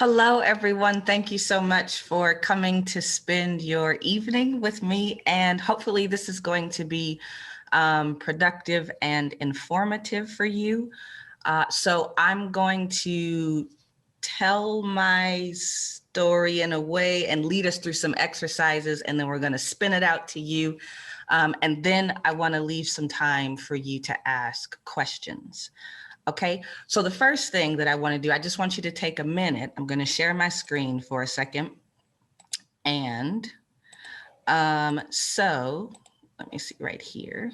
Hello, everyone. Thank you so much for coming to spend your evening with me. And hopefully this is going to be productive and informative for you. So I'm going to tell my story in a way and lead us through some exercises, and then we're going to spin it out to you. And then I want to leave some time for you to ask questions. Okay, so the first thing that I want to do, I just want you to take a minute. I'm going to share my screen for a second. And so let me see right here.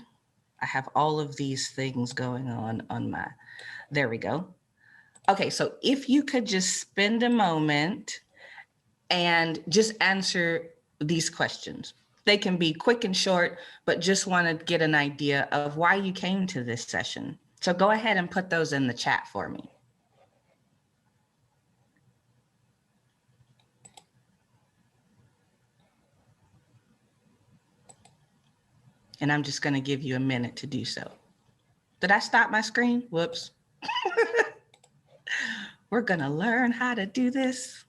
I have all of these things going on my, there we go. Okay, so if you could just spend a moment and just answer these questions. They can be quick and short, but just want to get an idea of why you came to this session. So go ahead and put those in the chat for me. And I'm just going to give you a minute to do so. Did I stop my screen? Whoops. We're going to learn how to do this.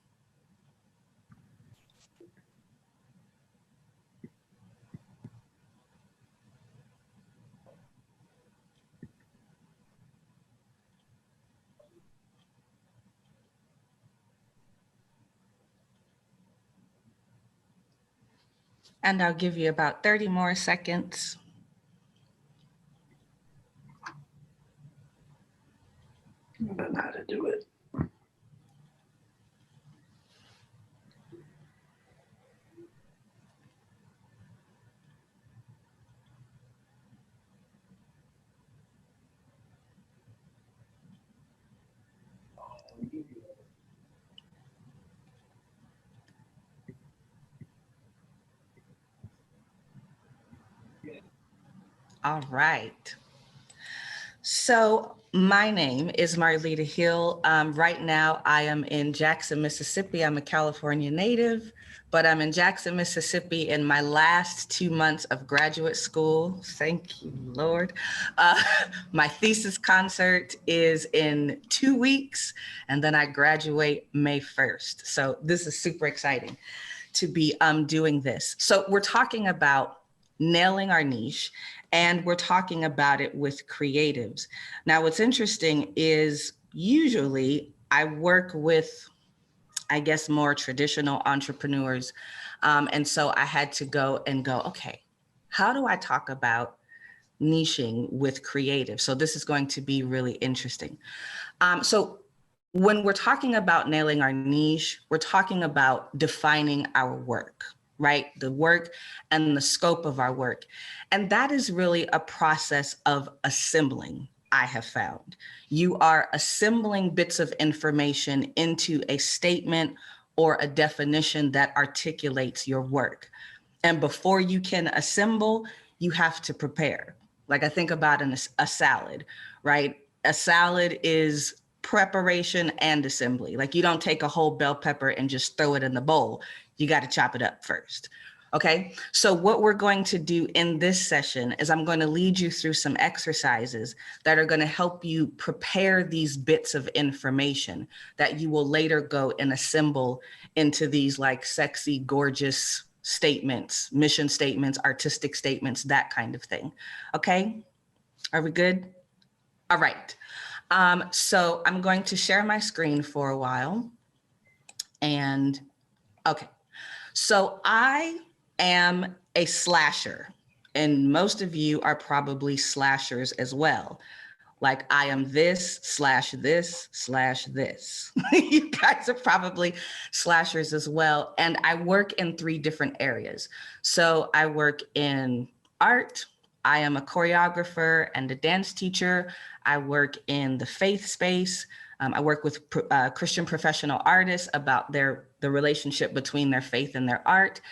And I'll give you about 30 more seconds. I don't know how to do it. All right. So my name is Marlita Hill. Right now I am in Jackson, Mississippi. I'm a California native, but I'm in Jackson, Mississippi in my last 2 months of graduate school. Thank you, Lord. My thesis concert is in 2 weeks, and then I graduate May 1st. So this is super exciting to be doing this. So we're talking about nailing our niche, and we're talking about it with creatives. Now, what's interesting is usually I work with, I guess, more traditional entrepreneurs. And so I had to go, okay, how do I talk about niching with creatives? So this is going to be really interesting. So when we're talking about nailing our niche, we're talking about defining our work, right? The work and the scope of our work. And that is really a process of assembling, I have found. You are assembling bits of information into a statement or a definition that articulates your work. And before you can assemble, you have to prepare. Like I think about a salad, right? A salad is preparation and assembly. Like you don't take a whole bell pepper and just throw it in the bowl. You got to chop it up first. Okay, so what we're going to do in this session is I'm going to lead you through some exercises that are going to help you prepare these bits of information that you will later go and assemble into these like sexy, gorgeous statements, mission statements, artistic statements, that kind of thing. Okay, are we good? All right. So I'm going to share my screen for a while. And okay, so I am a slasher, and most of you are probably slashers as well. Like I am this slash this slash this. You guys are probably slashers as well. And I work in 3 different areas. So I work in art. I am a choreographer and a dance teacher. I work in the faith space. I work with Christian professional artists about the relationship between their faith and their art.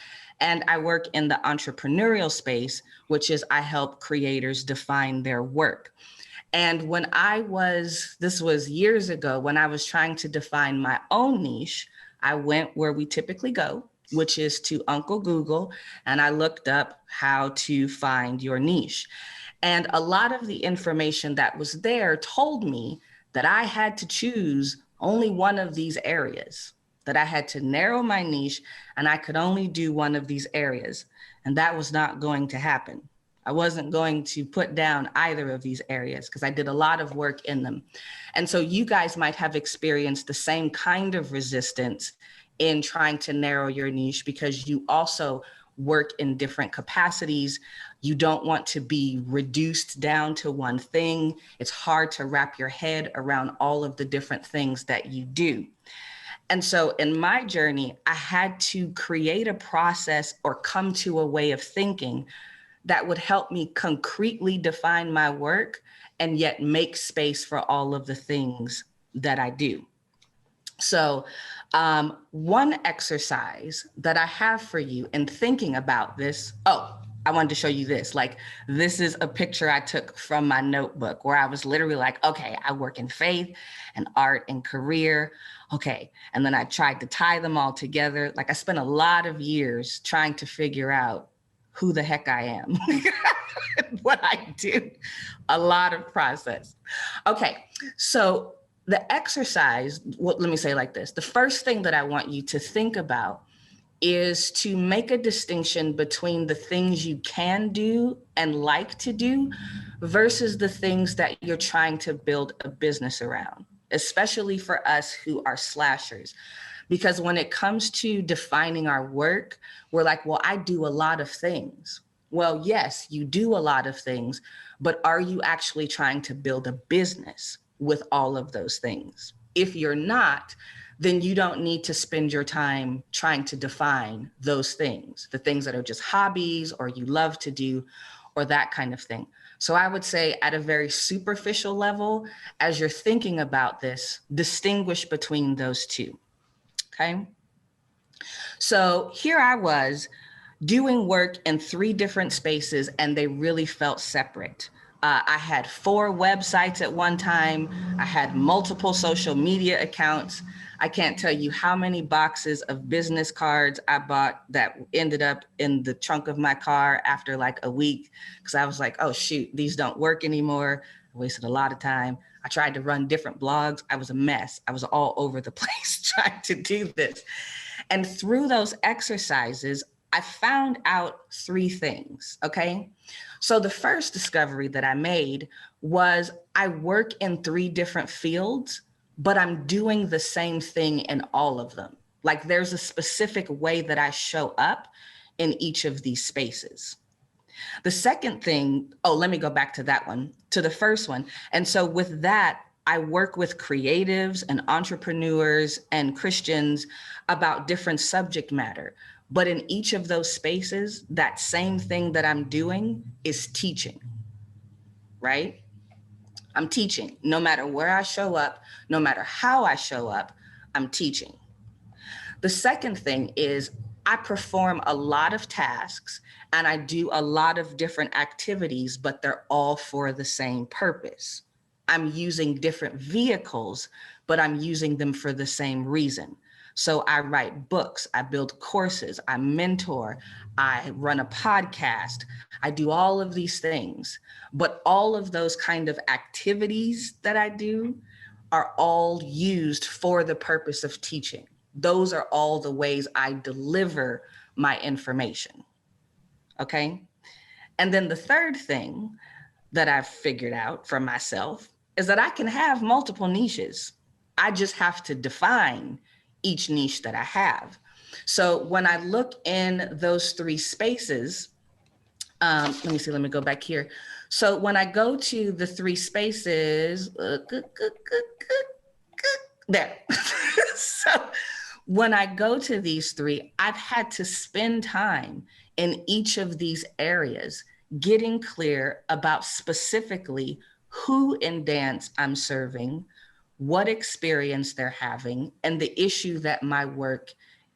And I work in the entrepreneurial space, which is I help creators define their work. And when this was years ago, when I was trying to define my own niche, I went where we typically go, which is to Uncle Google, and I looked up how to find your niche. And a lot of the information that was there told me that I had to choose only one of these areas. that I had to narrow my niche and I could only do one of these areas. And that was not going to happen. I wasn't going to put down either of these areas because I did a lot of work in them. And so you guys might have experienced the same kind of resistance in trying to narrow your niche because you also work in different capacities. You don't want to be reduced down to one thing. It's hard to wrap your head around all of the different things that you do. And so in my journey, I had to create a process or come to a way of thinking that would help me concretely define my work and yet make space for all of the things that I do. So one exercise that I have for you in thinking about this, I wanted to show you this. Like, this is a picture I took from my notebook where I was literally like, okay, I work in faith and art and career. Okay. And then I tried to tie them all together. Like, I spent a lot of years trying to figure out who the heck I am, what I do, a lot of process. Okay. So the exercise, well, let me say it like this. The first thing that I want you to think about is to make a distinction between the things you can do and like to do versus the things that you're trying to build a business around, especially for us who are slashers. Because when it comes to defining our work, we're like, well, I do a lot of things. Well, yes, you do a lot of things, but are you actually trying to build a business with all of those things? If you're not, then you don't need to spend your time trying to define those things, the things that are just hobbies or you love to do or that kind of thing. So I would say at a very superficial level, as you're thinking about this, distinguish between those two, okay? So here I was doing work in 3 different spaces and they really felt separate. I had 4 websites at one time. I had multiple social media accounts. I can't tell you how many boxes of business cards I bought that ended up in the trunk of my car after like a week, because I was like, oh shoot, these don't work anymore. I wasted a lot of time. I tried to run different blogs. I was a mess. I was all over the place trying to do this. And through those exercises, I found out 3 things, okay? So the first discovery that I made was I work in 3 different fields, but I'm doing the same thing in all of them. Like, there's a specific way that I show up in each of these spaces. The second thing, let me go back to that one, to the first one. And so with that, I work with creatives and entrepreneurs and Christians about different subject matter. But in each of those spaces, that same thing that I'm doing is teaching, right? I'm teaching. No matter where I show up, no matter how I show up, I'm teaching. The second thing is I perform a lot of tasks and I do a lot of different activities, but they're all for the same purpose. I'm using different vehicles, but I'm using them for the same reason. So I write books, I build courses, I mentor, I run a podcast, I do all of these things. But all of those kind of activities that I do are all used for the purpose of teaching. Those are all the ways I deliver my information, okay? And then the third thing that I've figured out for myself is that I can have multiple niches. I just have to define each niche that I have. So when I look in those 3 spaces, let me go back here. So when I go to the 3 spaces, there. So when I go to these 3, I've had to spend time in each of these areas, getting clear about specifically who in dance I'm serving, what experience they're having, and the issue that my work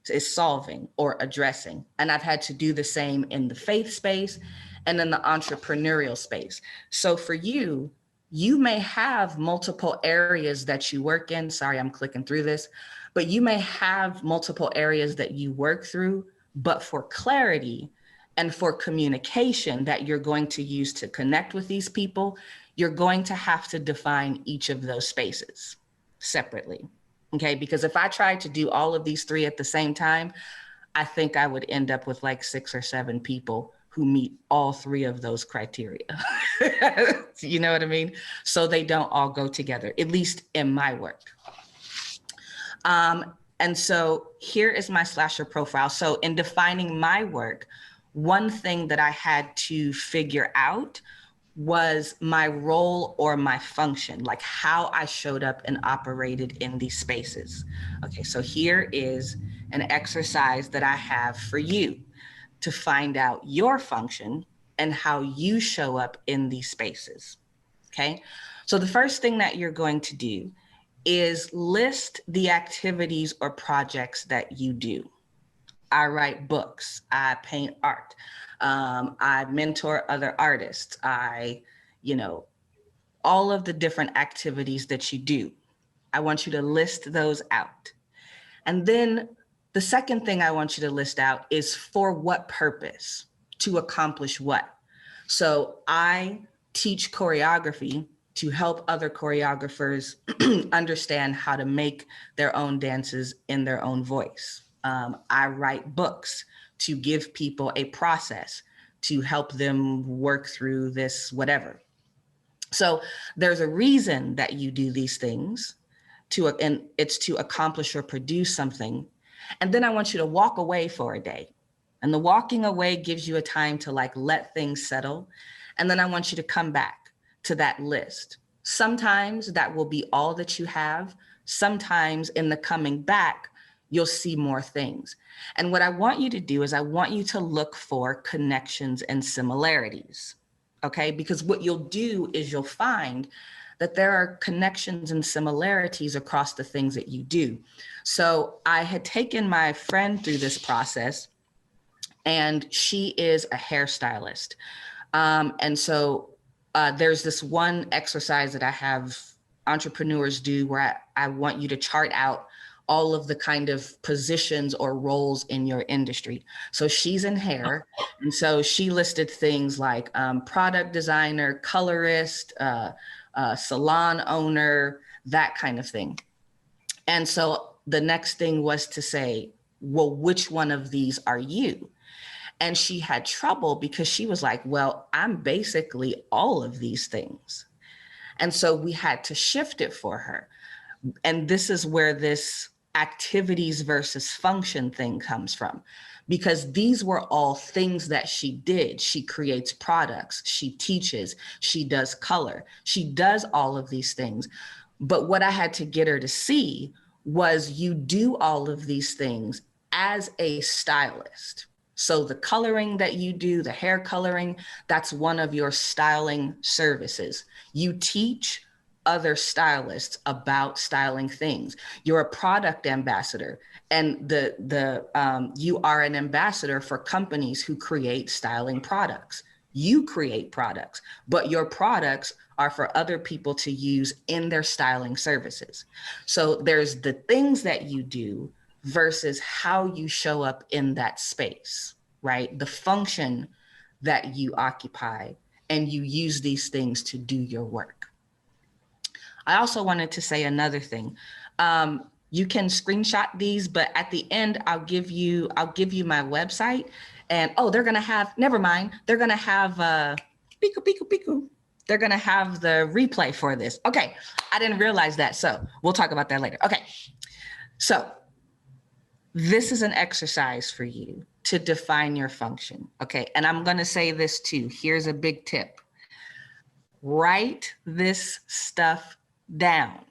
is solving or addressing. And I've had to do the same in the faith space and in the entrepreneurial space. So for you, you may have multiple areas that you work in. Sorry, I'm clicking through this, but you may have multiple areas that you work through, but for clarity and for communication that you're going to use to connect with these people, you're going to have to define each of those spaces separately. Okay, because if I tried to do all of these three at the same time, I think I would end up with like 6 or 7 people who meet all three of those criteria. You know what I mean? So they don't all go together, at least in my work. And so here is my slasher profile. So in defining my work, one thing that I had to figure out was my role or my function, like how I showed up and operated in these spaces. Okay, so here is an exercise that I have for you to find out your function and how you show up in these spaces. Okay, so the first thing that you're going to do is list the activities or projects that you do. I write books, I paint art, I mentor other artists, all of the different activities that you do. I want you to list those out. And then the second thing I want you to list out is for what purpose, to accomplish what. So I teach choreography to help other choreographers understand how to make their own dances in their own voice. I write books to give people a process to help them work through this, whatever. So there's a reason that you do these things and it's to accomplish or produce something. And then I want you to walk away for a day. And the walking away gives you a time to like let things settle. And then I want you to come back to that list. Sometimes that will be all that you have. Sometimes in the coming back, you'll see more things. And what I want you to do is I want you to look for connections and similarities. Okay, because what you'll do is you'll find that there are connections and similarities across the things that you do. So I had taken my friend through this process, and she is a hairstylist. And so there's this one exercise that I have entrepreneurs do where I want you to chart out all of the kind of positions or roles in your industry. So she's in hair. And so she listed things like product designer, colorist, salon owner, that kind of thing. And so the next thing was to say, well, which one of these are you? And she had trouble because she was like, well, I'm basically all of these things. And so we had to shift it for her. And this is where this activities versus function thing comes from, because these were all things that she did. She creates products, she teaches, she does color, she does all of these things. But what I had to get her to see was you do all of these things as a stylist. So the coloring that you do, the hair coloring, that's one of your styling services. You teach other stylists about styling things. You're a product ambassador, and you are an ambassador for companies who create styling products. You create products, but your products are for other people to use in their styling services. So there's the things that you do versus how you show up in that space, right? The function that you occupy, and you use these things to do your work. I also wanted to say another thing. You can screenshot these, but at the end, I'll give you my website. And they're gonna have, never mind, they're gonna have piku, piku, piku. They're gonna have the replay for this. Okay, I didn't realize that, so we'll talk about that later. Okay, so this is an exercise for you to define your function, okay? And I'm gonna say this too, here's a big tip. Write this stuff down.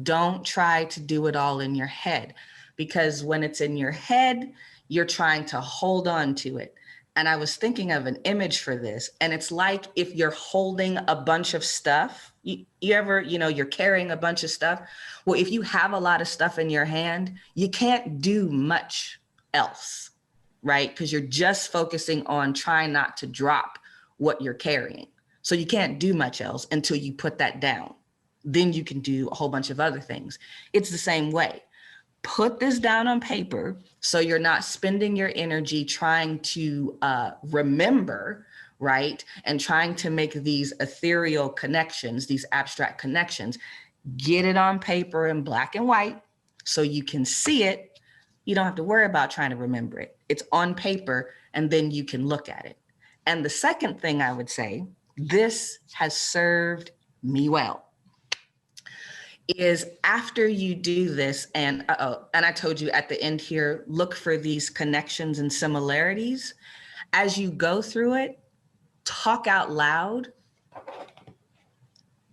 Don't try to do it all in your head, because when it's in your head, you're trying to hold on to it. And I was thinking of an image for this, and it's like if you're holding a bunch of stuff, you ever, you're carrying a bunch of stuff. Well, if you have a lot of stuff in your hand, you can't do much else, right? Because you're just focusing on trying not to drop what you're carrying. So you can't do much else until you put that down. Then you can do a whole bunch of other things. It's the same way. Put this down on paper so you're not spending your energy trying to remember, right? And trying to make these ethereal connections, these abstract connections. Get it on paper in black and white so you can see it. You don't have to worry about trying to remember it. It's on paper, and then you can look at it. And the second thing I would say, this has served me well, is after you do this, and and I told you at the end here, look for these connections and similarities. As you go through it, talk out loud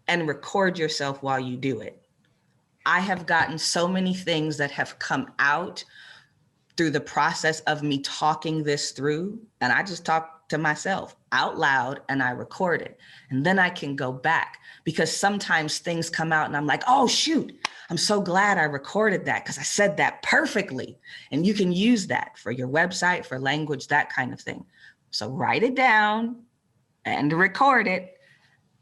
and record yourself while you do it. I have gotten so many things that have come out through the process of me talking this through, and I just talk to myself out loud and I record it. And then I can go back, because sometimes things come out and I'm like, oh shoot, I'm so glad I recorded that because I said that perfectly. And you can use that for your website, for language, that kind of thing. So write it down and record it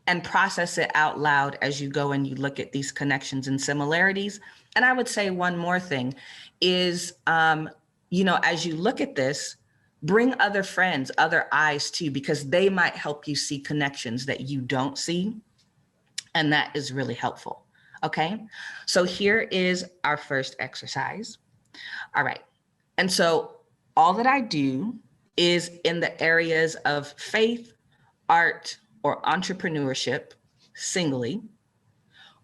and process it out loud as you go and you look at these connections and similarities. And I would say one more thing is, as you look at this, bring other friends, other eyes too, because they might help you see connections that you don't see. And that is really helpful. Okay, so here is our first exercise. All right, and so all that I do is in the areas of faith, art, or entrepreneurship singly,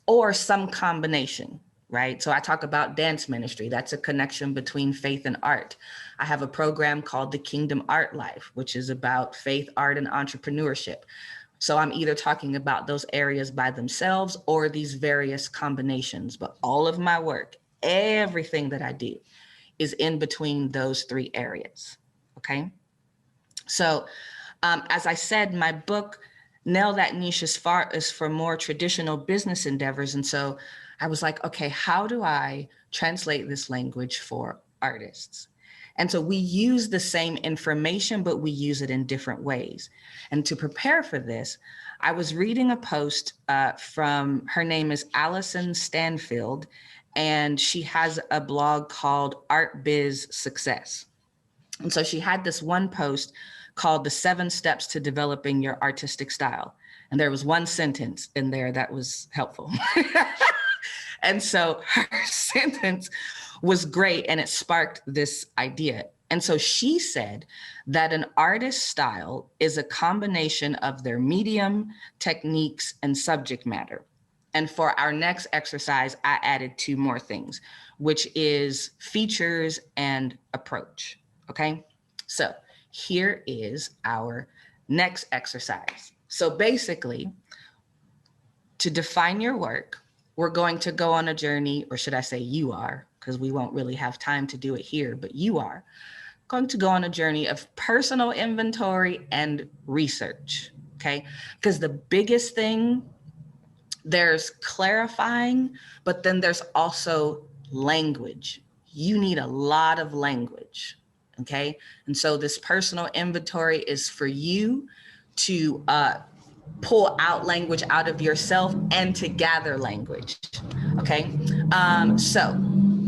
or some combination, right? So I talk about dance ministry. That's a connection between faith and art. I have a program called the Kingdom Art Life, which is about faith, art, and entrepreneurship. So I'm either talking about those areas by themselves or these various combinations, but all of my work, everything that I do is in between those three areas, okay? So as I said, my book, Nail That Niche, as far as for more traditional business endeavors. And so I was like, okay, how do I translate this language for artists? And so we use the same information, but we use it in different ways. And to prepare for this, I was reading a post from, her name is Allison Stanfield, and she has a blog called Art Biz Success. And so she had this one post called The 7 Steps to Developing Your Artistic Style. And there was one sentence in there that was helpful. And so her sentence was great, and it sparked this idea. And so she said that an artist's style is a combination of their medium, techniques, and subject matter. And for our next exercise, I added 2 more things, which is features and approach. Okay, so here is our next exercise. So basically, to define your work, we're going to go on a journey, or should I say you are, because we won't really have time to do it here, but you are going to go on a journey of personal inventory and research, okay? Because the biggest thing, there's clarifying, but then there's also language. You need a lot of language. Okay, and so this personal inventory is for you to pull out language out of yourself and to gather language. Okay, so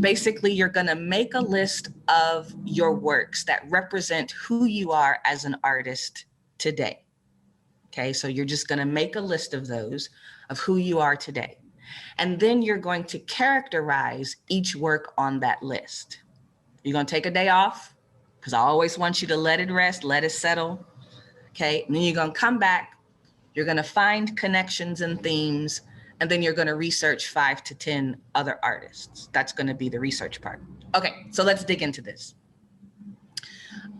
basically you're going to make a list of your works that represent who you are as an artist today. Okay, so you're just going to make a list of those, of who you are today. And then you're going to characterize each work on that list. You're going to take a day off, because I always want you to let it rest, let it settle, okay? And then you're gonna come back, you're gonna find connections and themes, and then you're gonna research 5 to 10 other artists. That's gonna be the research part. Okay, so let's dig into this. And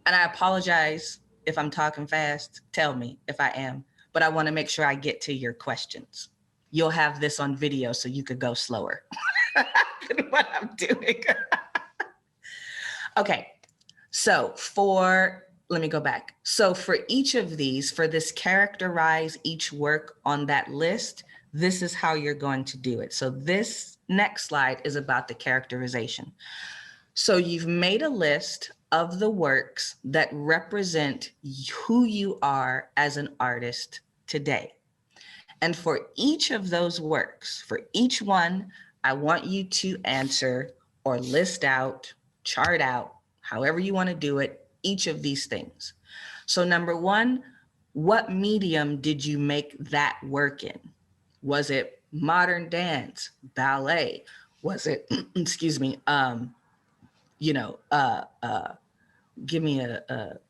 I apologize if I'm talking fast, tell me if I am, but I wanna make sure I get to your questions. You'll have this on video so you could go slower than what I'm doing. Okay. So let me go back. So for each of these, for this characterize each work on that list, this is how you're going to do it. So this next slide is about the characterization. So you've made a list of the works that represent who you are as an artist today. And for each of those works, for each one, I want you to answer or list out, chart out, however you want to do it, each of these things. So number 1, what medium did you make that work in? Was it modern dance, ballet? was it, excuse me, you know, give me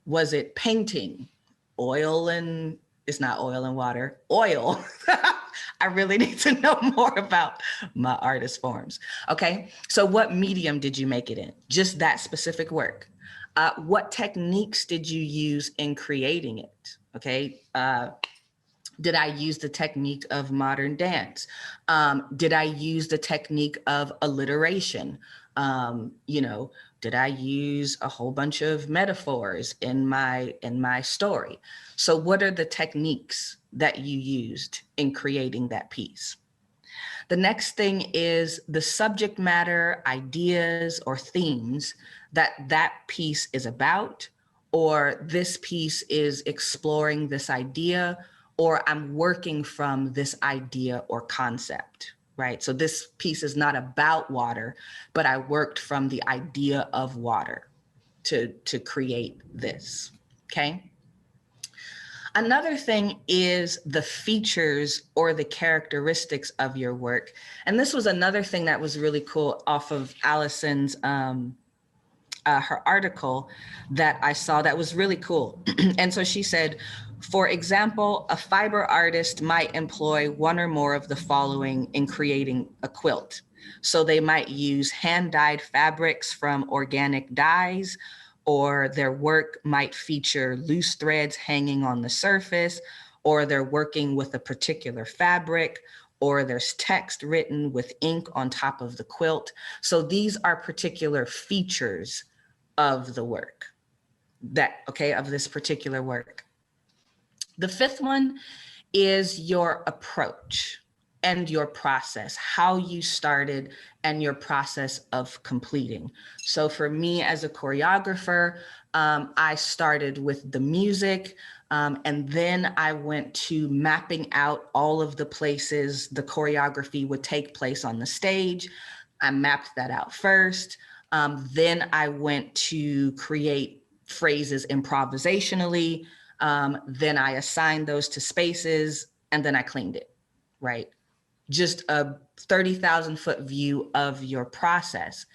was it painting, oil and, it's not oil and water, oil. I really need to know more about my artist forms. Okay, so what medium did you make it in? Just that specific work. What techniques did you use in creating it? Okay, did I use the technique of modern dance? Did I use the technique of alliteration? You know, did I use a whole bunch of metaphors in my story? So what are the techniques that you used in creating that piece? The next thing is the subject matter, ideas, or themes that that piece is about, or this piece is exploring this idea, or I'm working from this idea or concept, right? So this piece is not about water, but I worked from the idea of water to create this, okay? Another thing is the features or the characteristics of your work. And this was another thing that was really cool off of Allison's, her article that I saw that was really cool. And so she said, for example, a fiber artist might employ one or more of the following in creating a quilt. So they might use hand-dyed fabrics from organic dyes, or their work might feature loose threads hanging on the surface, or they're working with a particular fabric, or there's text written with ink on top of the quilt. So these are particular features of the work of this particular work. The fifth one is your approach and your process, how you started and your process of completing. So for me as a choreographer, I started with the music, and then I went to mapping out all of the places the choreography would take place on the stage. I mapped that out first. Then I went to create phrases improvisationally. Then I assigned those to spaces, and then I cleaned it, right? Just a 30,000 foot view of your process.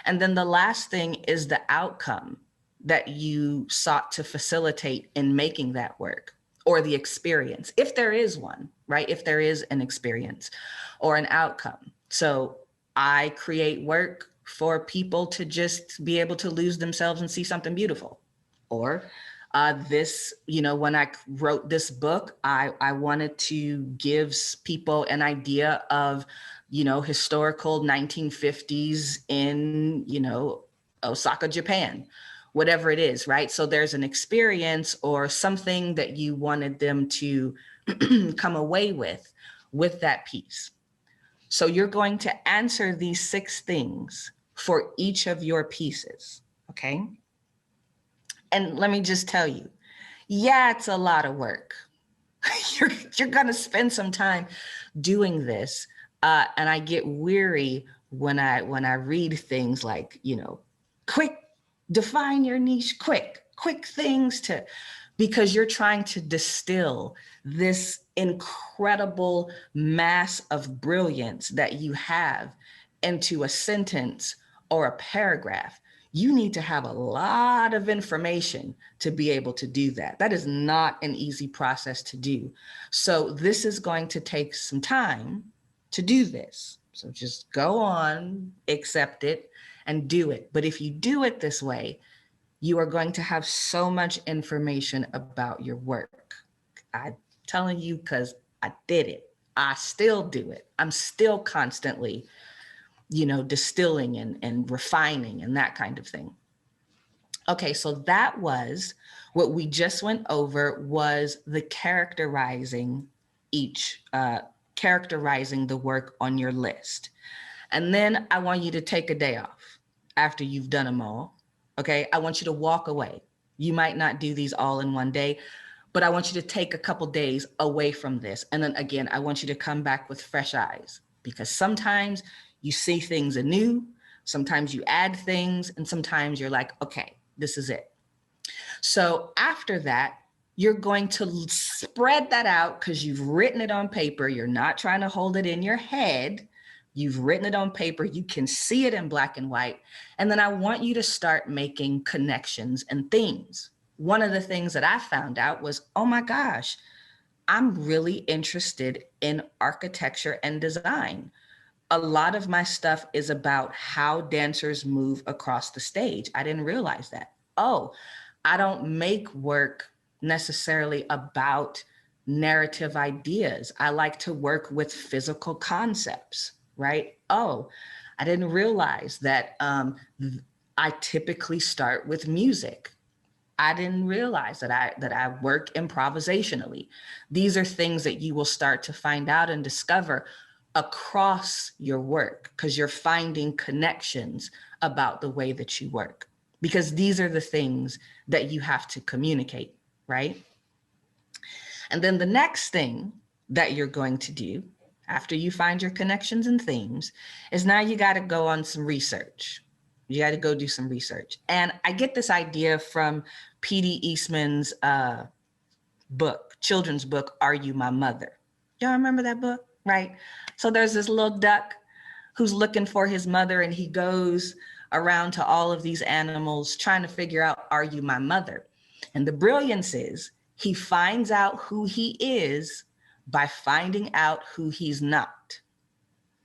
And then the last thing is the outcome that you sought to facilitate in making that work, or the experience, if there is one, right? If there is an experience or an outcome. So I create work for people to just be able to lose themselves and see something beautiful. Or when I wrote this book, I wanted to give people an idea of, historical 1950s in, Osaka, Japan, whatever it is, right? So there's an experience or something that you wanted them to come away with that piece. So you're going to answer these 6 things for each of your pieces, okay? And let me just tell you, yeah, it's a lot of work. You're gonna spend some time doing this. And I get weary when I read things like, quick, define your niche, quick things because you're trying to distill this incredible mass of brilliance that you have into a sentence or a paragraph. You need to have a lot of information to be able to do that. That is not an easy process to do. So this is going to take some time to do this. So just go on, accept it, and do it. But if you do it this way, you are going to have so much information about your work. I'm telling you because I did it. I still do it. I'm still constantly distilling and refining and that kind of thing. Okay, so that was what we just went over, was the characterizing characterizing the work on your list. And then I want you to take a day off after you've done them all. Okay, I want you to walk away. You might not do these all in one day, but I want you to take a couple days away from this. And then again, I want you to come back with fresh eyes, because sometimes you see things anew, sometimes you add things, and sometimes you're like, okay, this is it. So after that, you're going to spread that out because you've written it on paper. You're not trying to hold it in your head. You've written it on paper. You can see it in black and white. And then I want you to start making connections and themes. One of the things that I found out was, oh my gosh, I'm really interested in architecture and design. A lot of my stuff is about how dancers move across the stage. I didn't realize that. Oh, I don't make work necessarily about narrative ideas. I like to work with physical concepts, right? Oh, I didn't realize that I typically start with music. I didn't realize that I work improvisationally. These are things that you will start to find out and discover across your work, because you're finding connections about the way that you work, because these are the things that you have to communicate, right? And then the next thing that you're going to do after you find your connections and themes is now you got to go on some research. You got to go do some research. And I get this idea from P.D. Eastman's book, children's book, Are You My Mother? Y'all remember that book, right? So there's this little duck who's looking for his mother, and he goes around to all of these animals trying to figure out, are you my mother? And the brilliance is he finds out who he is by finding out who he's not.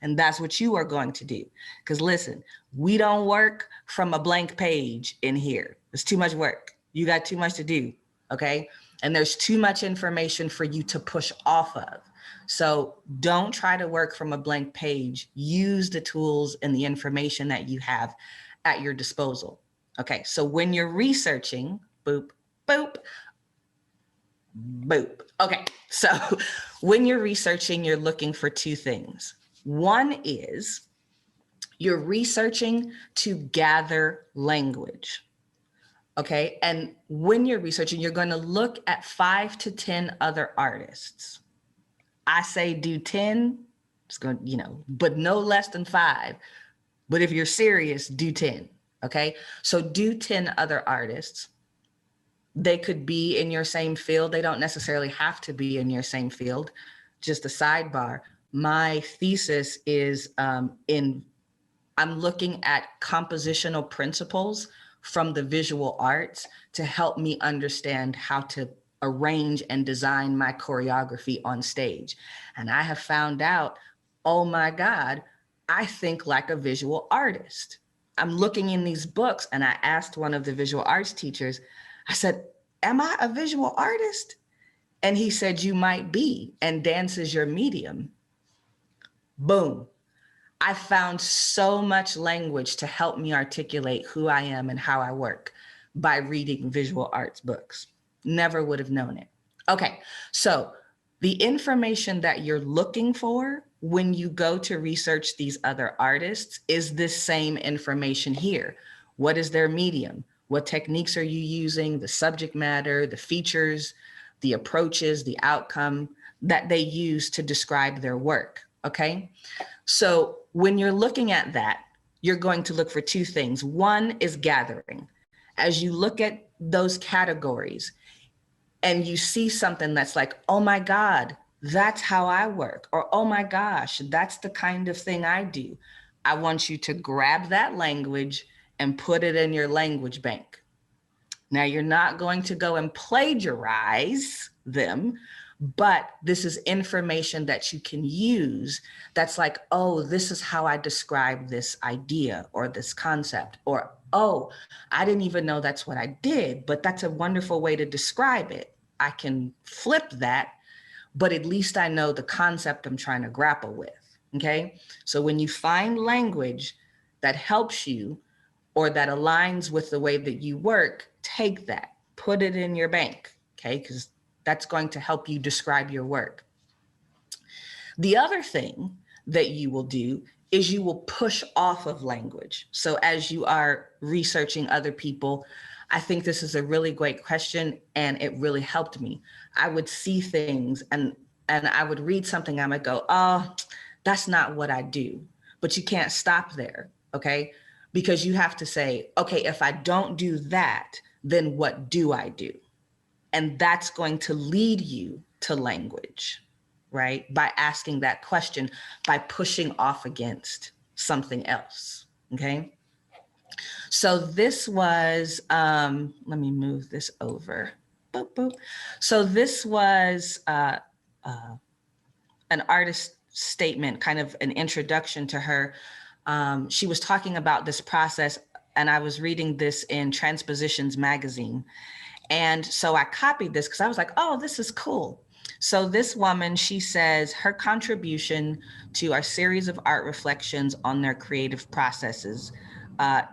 And that's what you are going to do. Because listen, we don't work from a blank page in here. It's too much work. You got too much to do, okay? And there's too much information for you to push off of. So don't try to work from a blank page. Use the tools and the information that you have at your disposal. Okay, so when you're researching, boop, boop, boop. Okay, so when you're researching, you're looking for two things. One is you're researching to gather language. Okay, and when you're researching, you're going to look at 5 to 10 other artists. I say do 10, it's going to, but no less than 5. But if you're serious, do 10. Okay, so do 10 other artists. They could be in your same field. They don't necessarily have to be in your same field. Just a sidebar. My thesis is I'm looking at compositional principles from the visual arts to help me understand how to arrange and design my choreography on stage. And I have found out, oh my God, I think like a visual artist. I'm looking in these books, and I asked one of the visual arts teachers, I said, am I a visual artist? And he said, you might be, and dance is your medium. Boom. I found so much language to help me articulate who I am and how I work by reading visual arts books. Never would have known it. Okay, so the information that you're looking for when you go to research these other artists is this same information here. What is their medium? What techniques are you using? The subject matter, the features, the approaches, the outcome that they use to describe their work, okay? So when you're looking at that, you're going to look for two things. One is gathering. As you look at those categories and you see something that's like, oh my God, that's how I work, or oh my gosh, that's the kind of thing I do. I want you to grab that language and put it in your language bank. Now, you're not going to go and plagiarize them, but this is information that you can use that's like, oh, this is how I describe this idea or this concept, or, oh, I didn't even know that's what I did, but that's a wonderful way to describe it. I can flip that, but at least I know the concept I'm trying to grapple with, okay? So when you find language that helps you or that aligns with the way that you work, take that, put it in your bank, okay? Because that's going to help you describe your work. The other thing that you will do is you will push off of language. So as you are researching other people, I think this is a really great question, and it really helped me. I would see things and I would read something, I might go, oh, that's not what I do. But you can't stop there, okay? Because you have to say, okay, if I don't do that, then what do I do? And that's going to lead you to language, right? By asking that question, by pushing off against something else, okay? So this was, let me move this over. Boop, boop. So this was an artist statement, kind of an introduction to her. She was talking about this process, and I was reading this in Transpositions magazine. And so I copied this because I was like, oh, this is cool. So this woman, she says her contribution to our series of art reflections on their creative processes,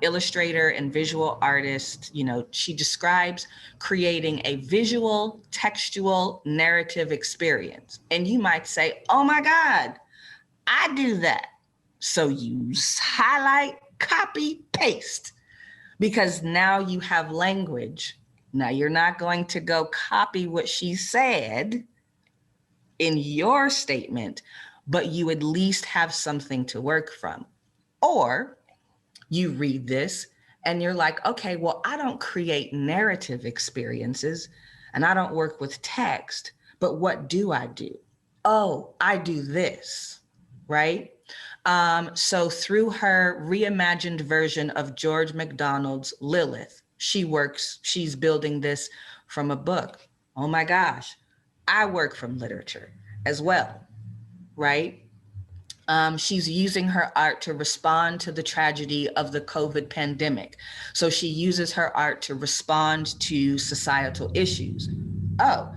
illustrator and visual artist, you know, she describes creating a visual, textual, narrative experience. And you might say, oh my God, I do that. So you highlight, copy, paste, because now you have language. Now you're not going to go copy what she said in your statement, but you at least have something to work from. Or you read this and you're like, okay, well, I don't create narrative experiences and I don't work with text, but what do I do? Oh, I do this, right? So through her reimagined version of George MacDonald's Lilith, she's building this from a book. Oh my gosh, I work from literature as well, right? She's using her art to respond to the tragedy of the COVID pandemic. So she uses her art to respond to societal issues. Oh,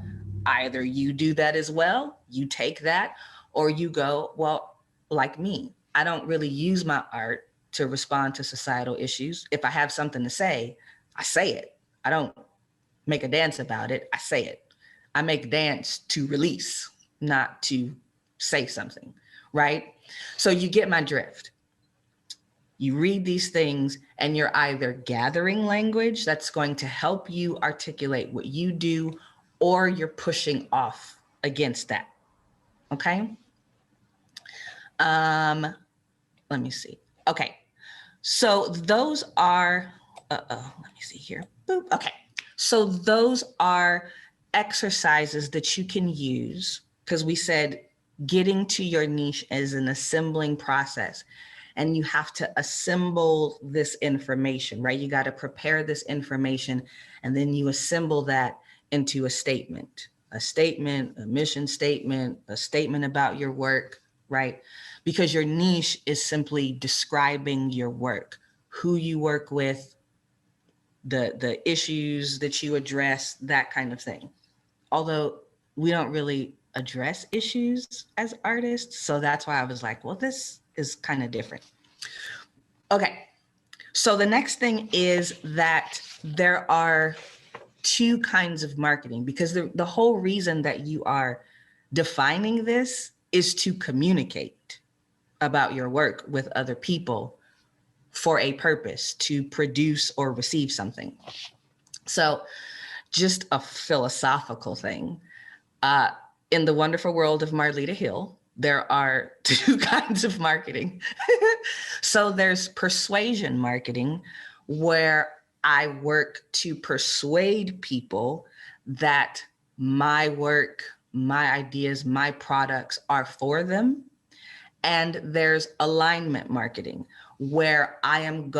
either you do that as well, you take that, or you go, well, like me, I don't really use my art to respond to societal issues. If I have something to say, I say it. I don't make a dance about it, I say it. I make dance to release, not to say something, right? So you get my drift. You read these things and you're either gathering language that's going to help you articulate what you do, or you're pushing off against that, okay? Let me see. Okay, so those are, let me see here. Boop. Okay, so those are exercises that you can use, because we said getting to your niche is an assembling process, and you have to assemble this information, right? You got to prepare this information, and then you assemble that into a statement, a mission statement, a statement about your work, right? Because your niche is simply describing your work, who you work with, the issues that you address, that kind of thing. Although we don't really address issues as artists, so that's why I was like, well, this is kind of different. Okay, so the next thing is that there are two kinds of marketing, because the whole reason that you are defining this is to communicate about your work with other people for a purpose, to produce or receive something. So just a philosophical thing. In the wonderful world of Marlita Hill, there are two kinds of marketing. So there's persuasion marketing, where I work to persuade people that my work, my ideas, my products are for them. And there's alignment marketing, where I'm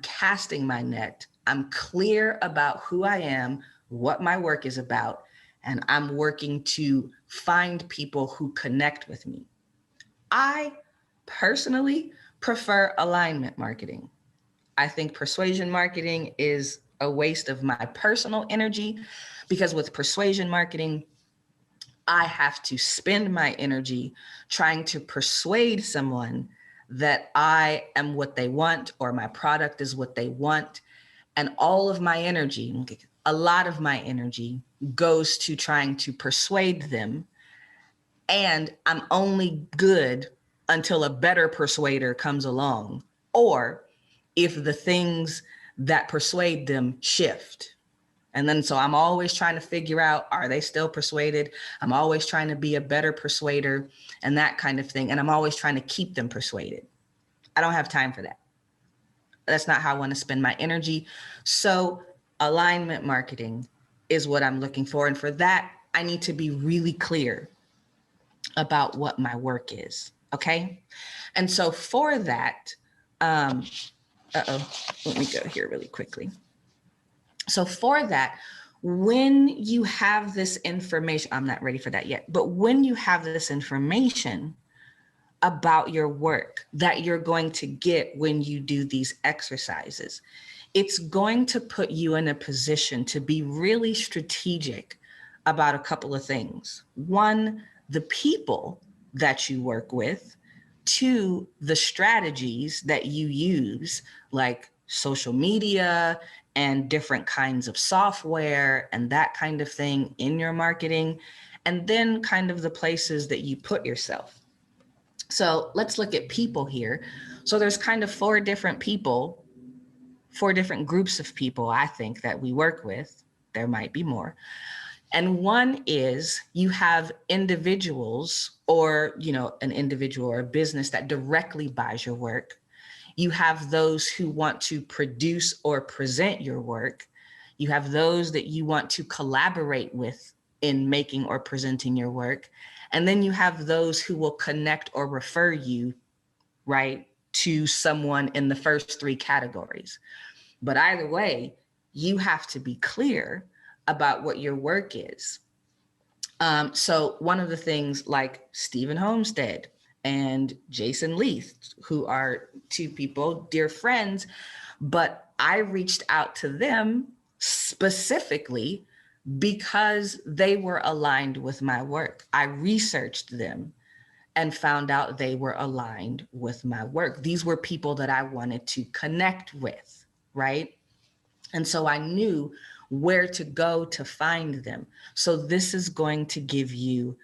casting my net. I'm clear about who I am, what my work is about, and I'm working to find people who connect with me. I personally prefer alignment marketing. I think persuasion marketing is a waste of my personal energy, because with persuasion marketing, I have to spend my energy trying to persuade someone that I am what they want, or my product is what they want. And all of my energy, a lot of my energy, goes to trying to persuade them. And I'm only good until a better persuader comes along, or if the things that persuade them shift. And then so I'm always trying to figure out, are they still persuaded? I'm always trying to be a better persuader and that kind of thing. And I'm always trying to keep them persuaded. I don't have time for that. That's not how I want to spend my energy. So alignment marketing is what I'm looking for. And for that, I need to be really clear about what my work is. Okay. And so for that, let me go here really quickly. So for that, when you have this information, I'm not ready for that yet, but when you have this information about your work that you're going to get when you do these exercises, it's going to put you in a position to be really strategic about a couple of things. One, the people that you work with. Two, the strategies that you use, like social media and different kinds of software and that kind of thing in your marketing. And then kind of the places that you put yourself. So let's look at people here. So there's kind of four different groups of people, I think, that we work with. There might be more. And one is you have individuals or, an individual or a business that directly buys your work. You have those who want to produce or present your work. You have those that you want to collaborate with in making or presenting your work. And then you have those who will connect or refer you, right, to someone in the first three categories. But either way, you have to be clear about what your work is. So one of the things like Stephen Homestead and Jason Leith, who are two people, dear friends, but I reached out to them specifically because they were aligned with my work. I researched them and found out they were aligned with my work. These were people that I wanted to connect with, right? And so I knew where to go to find them. So this is going to give you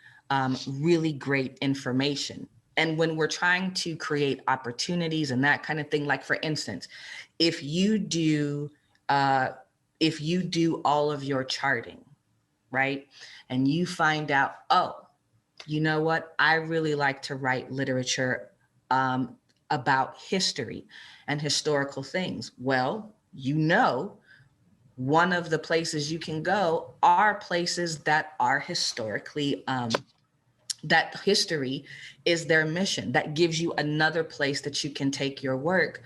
really great information. And when we're trying to create opportunities and that kind of thing, like for instance, if you do all of your charting, right? And you find out, oh, you know what? I really like to write literature about history and historical things. Well, one of the places you can go are places that are historically, that history is their mission. That gives you another place that you can take your work.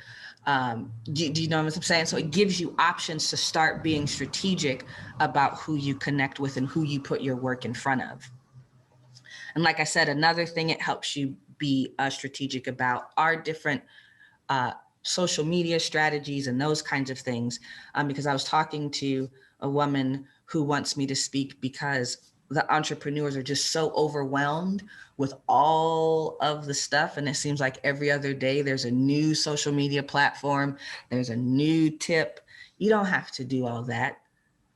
Do you know what I'm saying? So it gives you options to start being strategic about who you connect with and who you put your work in front of. And like I said, another thing it helps you be strategic about are different social media strategies and those kinds of things. Because I was talking to a woman who wants me to speak because the entrepreneurs are just so overwhelmed with all of the stuff. And it seems like every other day there's a new social media platform, there's a new tip. You don't have to do all that.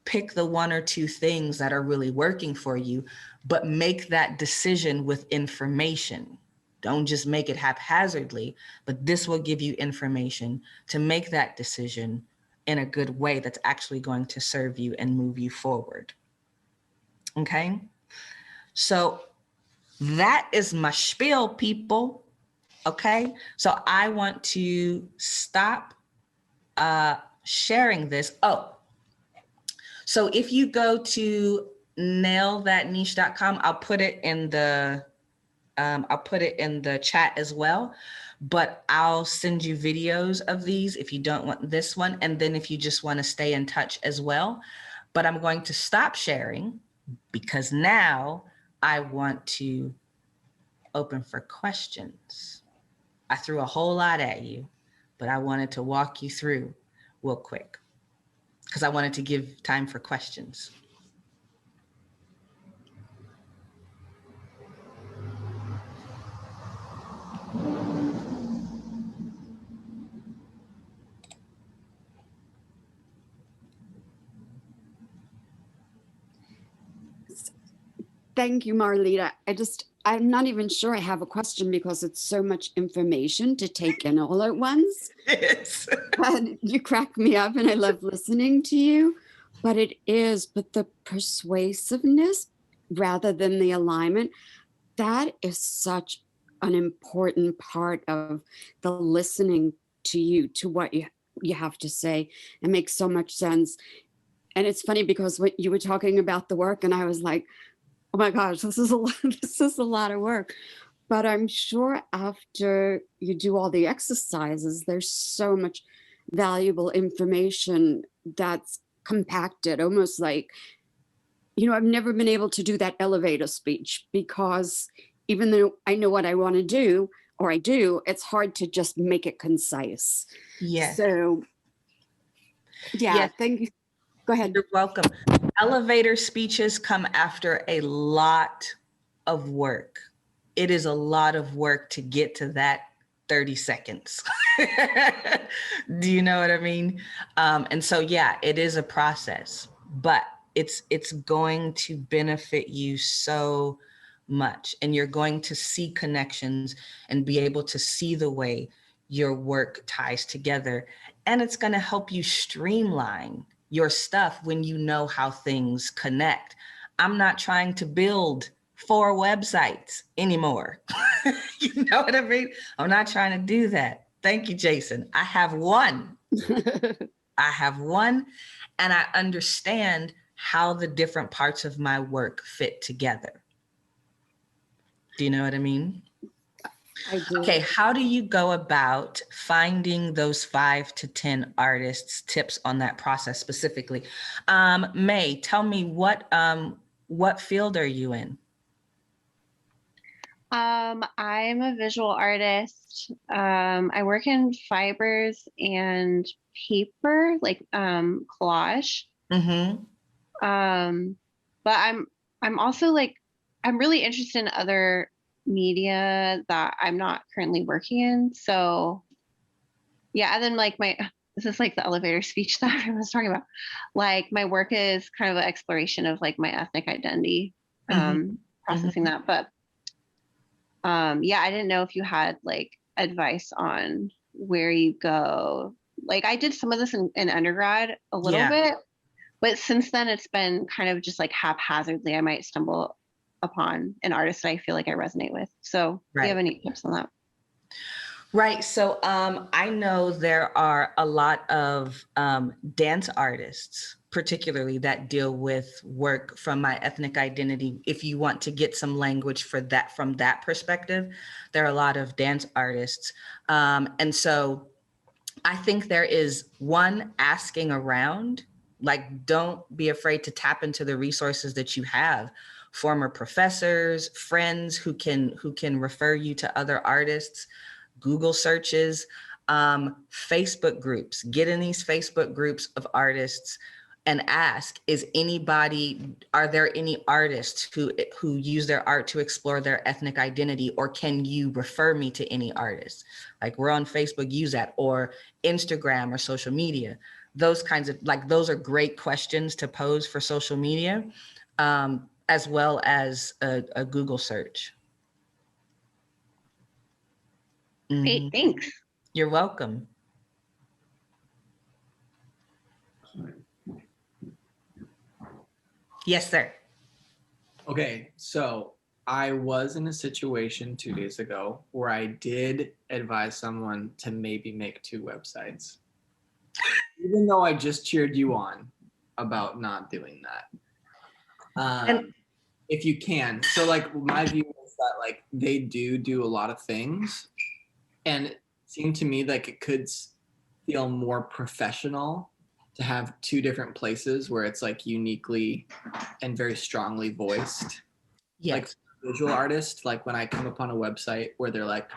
Pick the one or two things that are really working for you, but make that decision with information. Don't just make it haphazardly, but this will give you information to make that decision in a good way that's actually going to serve you and move you forward. Okay? So that is my spiel, people. Okay? So I want to stop sharing this. Oh, so if you go to nailthatniche.com, I'll put it in the chat as well, but I'll send you videos of these if you don't want this one. And then if you just want to stay in touch as well, but I'm going to stop sharing because now I want to open for questions. I threw a whole lot at you, but I wanted to walk you through real quick because I wanted to give time for questions. Thank you, Marlita. I'm not even sure I have a question because it's so much information to take in all at once. Yes. But you crack me up and I love listening to you. But the persuasiveness rather than the alignment, that is such an important part of the listening to you, to what you have to say. It makes so much sense. And it's funny because when you were talking about the work and I was like, oh my gosh, this is a lot, this is a lot of work. But I'm sure after you do all the exercises, there's so much valuable information that's compacted, almost like, you know, I've never been able to do that elevator speech because even though I know what I want to do, or I do, it's hard to just make it concise. Yes. So, yeah, Yes. thank you. Go ahead. You're welcome. Elevator speeches come after a lot of work. It is a lot of work to get to that 30 seconds. Do you know what I mean? And so, yeah, it is a process, but it's going to benefit you so much, and you're going to see connections and be able to see the way your work ties together. And it's going to help you streamline your stuff when you know how things connect. I'm not trying to build 4 websites anymore. You know what I mean? I'm not trying to do that. Thank you, Jason. I have one. I have one, and I understand how the different parts of my work fit together. Do you know what I mean? I do. Okay, how do you go about finding those 5 to 10 artists? Tips on that process specifically. May, tell me what field are you in? I'm a visual artist. I work in fibers and paper, like collage. Mm-hmm. But I'm also like I'm really interested in other media that I'm not currently working in. So yeah, and then like this is like the elevator speech that I was talking about. Like my work is kind of an exploration of like my ethnic identity, processing that. But yeah, I didn't know if you had like advice on where you go. Like I did some of this in undergrad a little bit, but since then it's been kind of just like haphazardly. I might stumble upon an artist that I feel like I resonate with. So do you have any tips on that? Right. So I know there are a lot of dance artists, particularly that deal with work from my ethnic identity. If you want to get some language for that from that perspective, there are a lot of dance artists. And so I think there is one asking around, like don't be afraid to tap into the resources that you have. Former professors, friends who can refer you to other artists. Google searches, Facebook groups, get in these Facebook groups of artists and ask, are there any artists who use their art to explore their ethnic identity, or can you refer me to any artists? Like we're on Facebook, use that, or Instagram or social media. Those kinds of, like, those are great questions to pose for social media, as well as a Google search. Great, thanks. You're welcome. Yes, sir. Okay, so I was in a situation 2 days ago where I did advise someone to maybe make 2 websites, even though I just cheered you on about not doing that. If you can. So like my view is that like they do a lot of things, and it seemed to me like it could feel more professional to have 2 different places where it's like uniquely and very strongly voiced. Yes. Like visual artist, like when I come upon a website where they're like,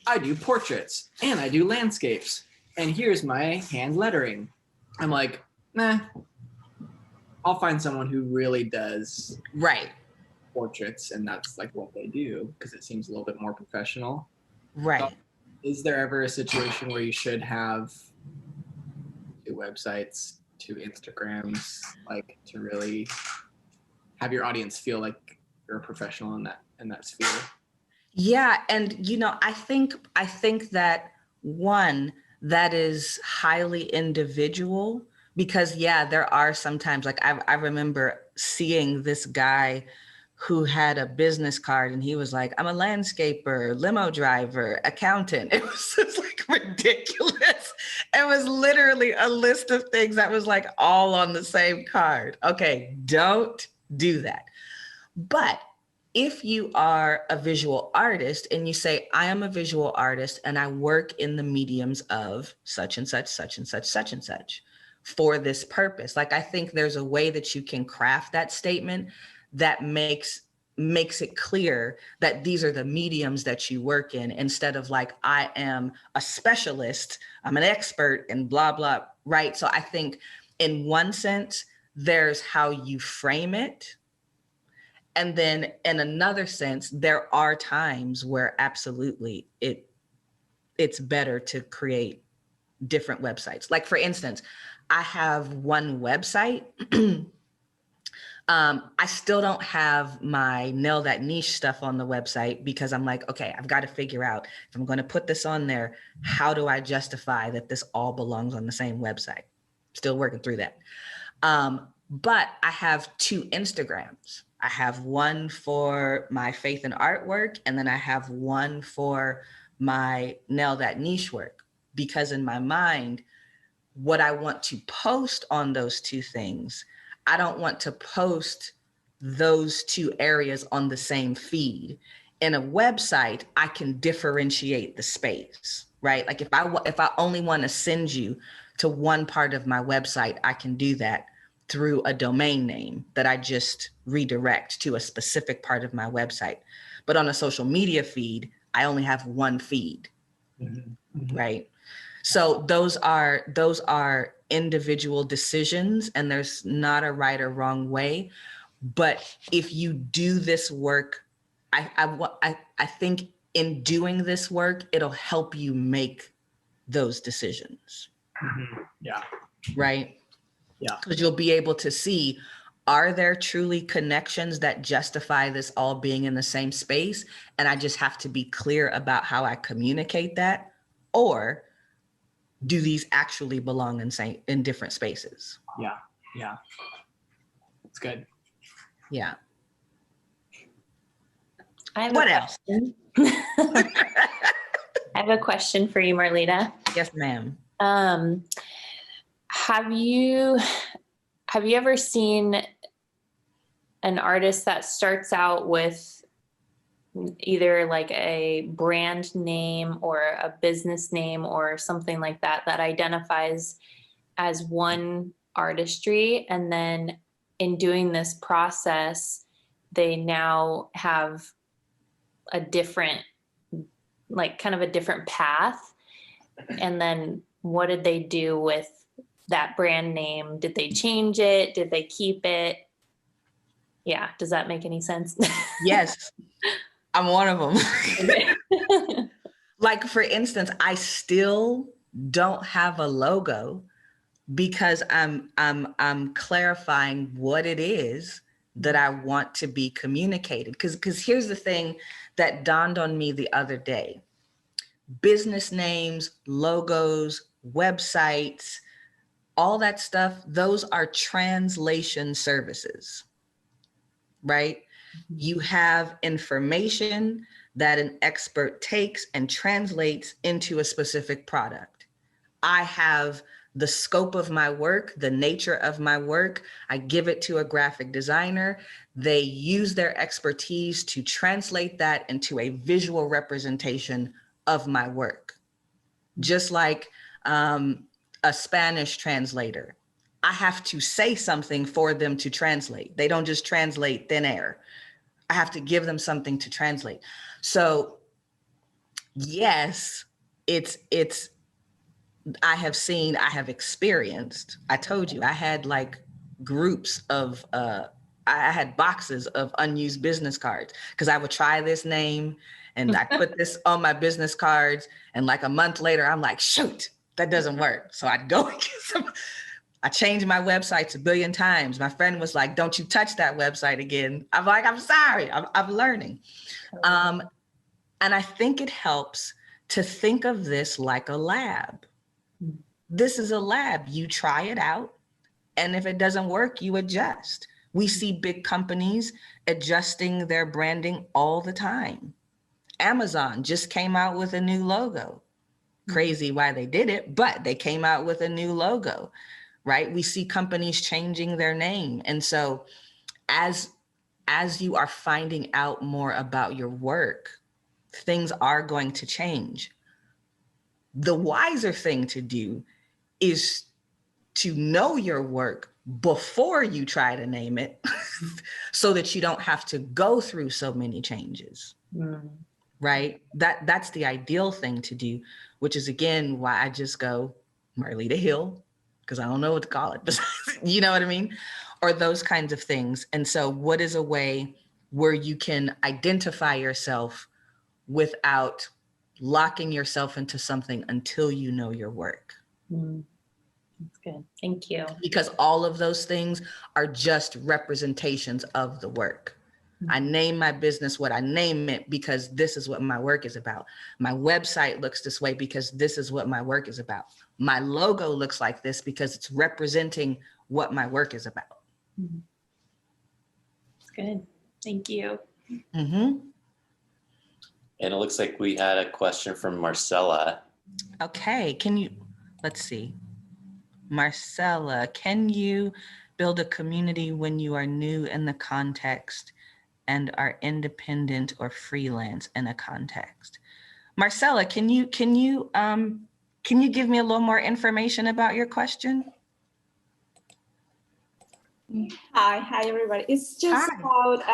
I do portraits and I do landscapes and here's my hand lettering. I'm like, nah, I'll find someone who really does portraits, and that's like what they do because it seems a little bit more professional. Right. So, is there ever a situation where you should have 2 websites, 2 Instagrams, like to really have your audience feel like you're a professional in that sphere? Yeah, and you know, I think that one, that is highly individual, because there are sometimes, like I remember seeing this guy who had a business card and he was like, I'm a landscaper, limo driver, accountant. It was just like ridiculous. It was literally a list of things that was like all on the same card. Okay, don't do that. But if you are a visual artist and you say, I am a visual artist and I work in the mediums of such and such, such and such, such and such for this purpose. Like, I think there's a way that you can craft that statement that makes it clear that these are the mediums that you work in, instead of like, I am a specialist, I'm an expert and blah, blah, right? So I think in one sense, there's how you frame it. And then in another sense, there are times where absolutely it's better to create different websites. Like, for instance, I have one website. I still don't have my Nail That Niche stuff on the website because I'm like, okay, I've got to figure out, if I'm going to put this on there, how do I justify that this all belongs on the same website? Still working through that. But I have 2 Instagrams. I have one for my faith and artwork, and then I have one for my Nail That Niche work, because in my mind, what I want to post on those 2 things, I don't want to post those 2 areas on the same feed. In a website, I can differentiate the space, right? Like, if I only want to send you to one part of my website, I can do that through a domain name that I just redirect to a specific part of my website. But on a social media feed, I only have one feed, right? So those are individual decisions, and there's not a right or wrong way. But if you do this work, I think in doing this work, it'll help you make those decisions. Yeah. Right? Yeah. Because you'll be able to see, are there truly connections that justify this all being in the same space? And I just have to be clear about how I communicate that. Or do these actually belong in different spaces? Yeah. Yeah. It's good. Yeah. What else? I have a question for you, Marlita. Yes, ma'am. Have you ever seen an artist that starts out with either like a brand name or a business name or something like that that identifies as one artistry, and then in doing this process, they now have a different, like kind of a different path? And then what did they do with that brand name? Did they change it? Did they keep it? Yeah. Does that make any sense? Yes, I'm one of them. Like, for instance, I still don't have a logo because I'm clarifying what it is that I want to be communicated. Because here's the thing that dawned on me the other day. Business names, logos, websites, all that stuff, those are translation services, right? You have information that an expert takes and translates into a specific product. I have the scope of my work, the nature of my work. I give it to a graphic designer. They use their expertise to translate that into a visual representation of my work. Just like a Spanish translator, I have to say something for them to translate. They don't just translate thin air. I have to give them something to translate. So yes, I have experienced, I told you, I had like groups of, I had boxes of unused business cards because I would try this name and I put this on my business cards. And like a month later, I'm like, shoot, that doesn't work. So I'd go and get some. I changed my websites a billion times. My friend was like, don't you touch that website again. I'm like, I'm sorry, I'm learning. And I think it helps to think of this like a lab. This is a lab. You try it out. And if it doesn't work, you adjust. We see big companies adjusting their branding all the time. Amazon just came out with a new logo. Crazy why they did it, but they came out with a new logo, right? We see companies changing their name. And so as as you are finding out more about your work, things are going to change. The wiser thing to do is to know your work before you try to name it so that you don't have to go through so many changes. Right? That's the ideal thing to do, which is again why I just go Marlita Hill, because I don't know what to call it. You know what I mean? Or those kinds of things. And so what is a way where you can identify yourself without locking yourself into something until you know your work? That's good. Thank you. Because all of those things are just representations of the work. I name my business what I name it because this is what my work is about. My website looks this way because this is what my work is about. My logo looks like this because it's representing what my work is about. That's good. Thank you. Mm-hmm. And it looks like we had a question from Marcella. Okay, let's see. Marcella, can you build a community when you are new in the context and are independent or freelance in a context? Marcella, can you give me a little more information about your question? Hi everybody. It's just about,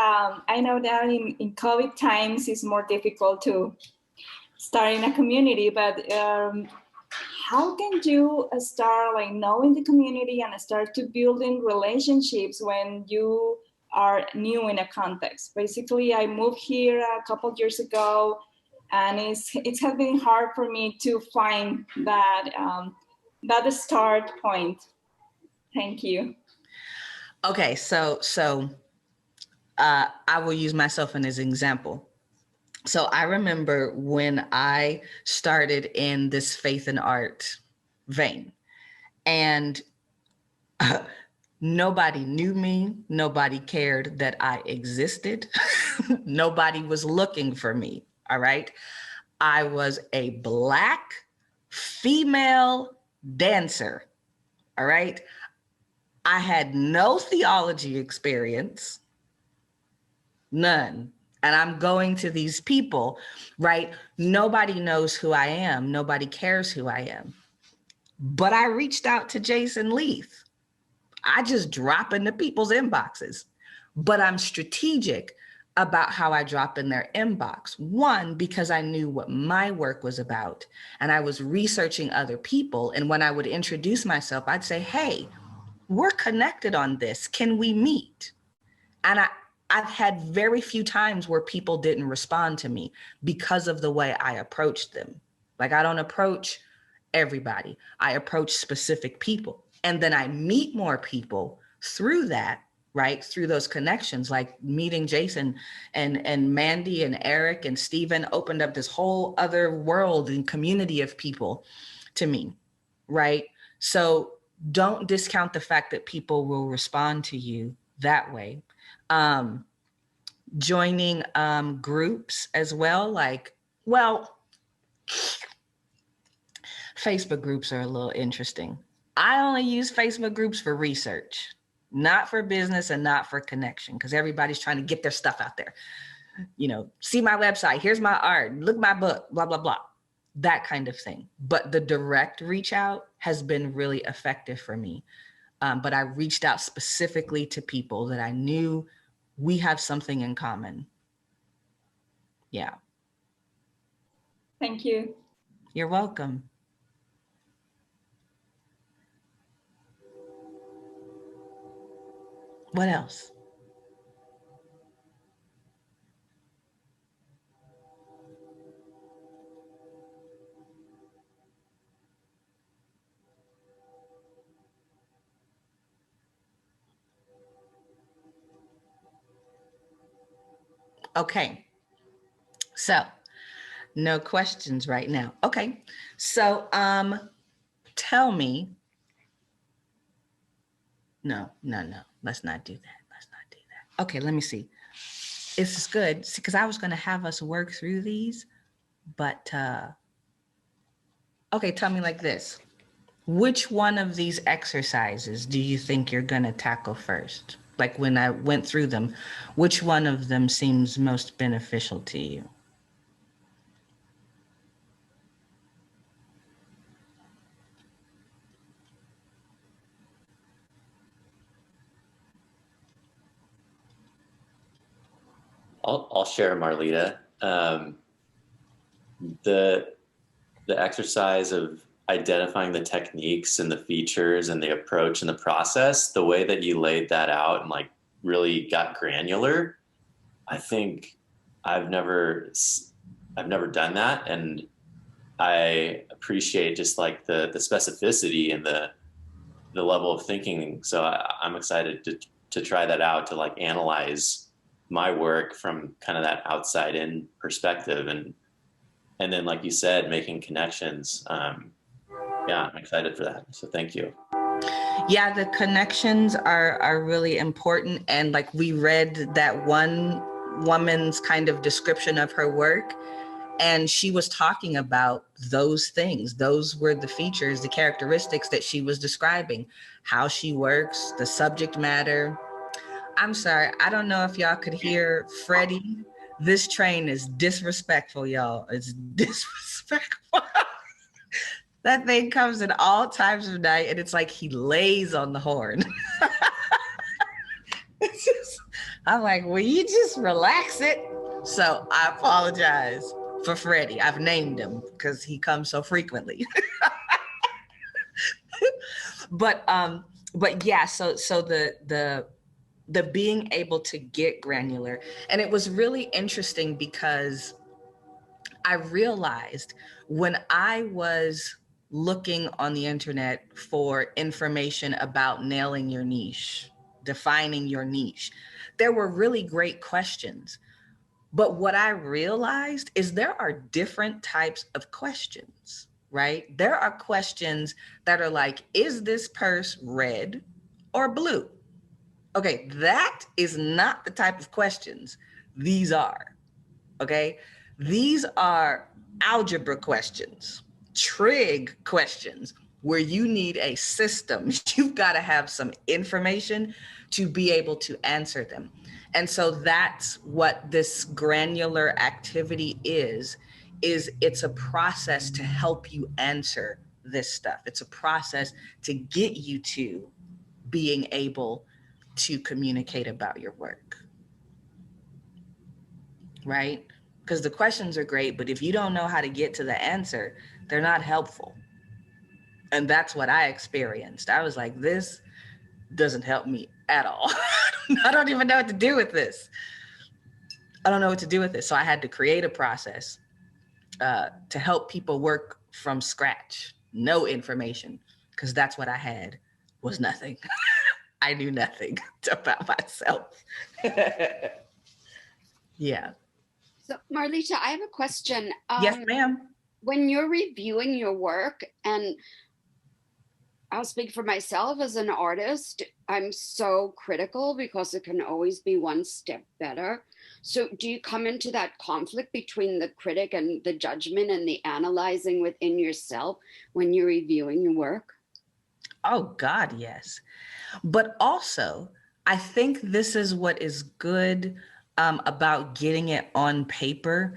I know that in COVID times it's more difficult to start in a community, but how can you start like knowing the community and start to building relationships when you are new in a context? Basically, I moved here a couple of years ago, and it has been hard for me to find that start point. Thank you. Okay, so I will use myself as an example. So I remember when I started in this faith and art vein, and nobody knew me, nobody cared that I existed, nobody was looking for me, all right? I was a Black female dancer, all right? I had no theology experience, none. And I'm going to these people, right? Nobody knows who I am. Nobody cares who I am. But I reached out to Jason Leith. I just drop into people's inboxes. But I'm strategic about how I drop in their inbox. One, because I knew what my work was about. And I was researching other people. And when I would introduce myself, I'd say, hey, we're connected on this. Can we meet? And I've had very few times where people didn't respond to me because of the way I approached them. Like, I don't approach everybody. I approach specific people. And then I meet more people through that, right? Through those connections, like meeting Jason and Mandy and Eric and Steven opened up this whole other world and community of people to me, right? So don't discount the fact that people will respond to you that way. Joining groups as well, like, well, Facebook groups are a little interesting. I only use Facebook groups for research, not for business and not for connection, because everybody's trying to get their stuff out there. You know, see my website, here's my art, look my book, blah, blah, blah, that kind of thing. But the direct reach out has been really effective for me. But I reached out specifically to people that I knew we have something in common. Yeah. Thank you. You're welcome. What else? Okay. So, no questions right now. Okay. So, tell me. No. Let's not do that. Okay, let me see. This is good because I was going to have us work through these, but okay, tell me like this. Which one of these exercises do you think you're going to tackle first? Like when I went through them, which one of them seems most beneficial to you? I'll share, Marlita. The exercise of identifying the techniques and the features and the approach and the process, the way that you laid that out and like really got granular, I think I've never done that, and I appreciate just like the specificity and the level of thinking. So I'm excited to try that out, to like analyze my work from kind of that outside in perspective, and then like you said, making connections. Yeah, I'm excited for that. So thank you. Yeah, the connections are really important. And like we read that one woman's kind of description of her work, and she was talking about those things. Those were the features, the characteristics that she was describing, how she works, the subject matter. I'm sorry, I don't know if y'all could hear Freddie. This train is disrespectful, y'all. It's disrespectful. That thing comes at all times of night, and it's like he lays on the horn. It's just, I'm like, will you just relax it? So I apologize for Freddie. I've named him because he comes so frequently. But yeah, so the being able to get granular, and it was really interesting because I realized when I was looking on the internet for information about nailing your niche, defining your niche, there were really great questions. But what I realized is there are different types of questions, right? There are questions that are like, is this purse red or blue? Okay, that is not the type of questions these are, okay? These are algebra questions, trig questions, where you need a system. You've got to have some information to be able to answer them. And so that's what this granular activity is it's a process to help you answer this stuff. It's a process to get you to being able to communicate about your work, right? Because the questions are great, but if you don't know how to get to the answer, they're not helpful. And that's what I experienced. I was like, this doesn't help me at all. I don't even know what to do with this. I don't know what to do with this. So I had to create a process to help people work from scratch, no information, because that's what I had was nothing. I knew nothing about myself. Yeah. So, Marlita, I have a question. Yes, ma'am. When you're reviewing your work, and I'll speak for myself as an artist, I'm so critical because it can always be one step better. So do you come into that conflict between the critic and the judgment and the analyzing within yourself when you're reviewing your work? Oh, God, yes. But also, I think this is what is good about getting it on paper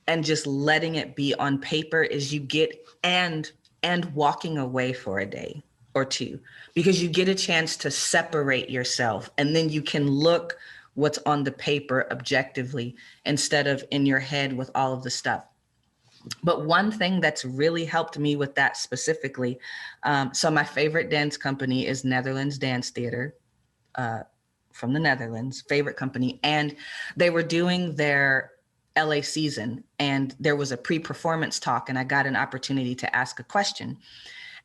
and just letting it be on paper is you get and walking away for a day or two, because you get a chance to separate yourself, and then you can look what's on the paper objectively instead of in your head with all of the stuff. But one thing that's really helped me with that specifically, so my favorite dance company is Netherlands Dance Theater, from the Netherlands, favorite company. And they were doing their LA season, and there was a pre-performance talk, and I got an opportunity to ask a question.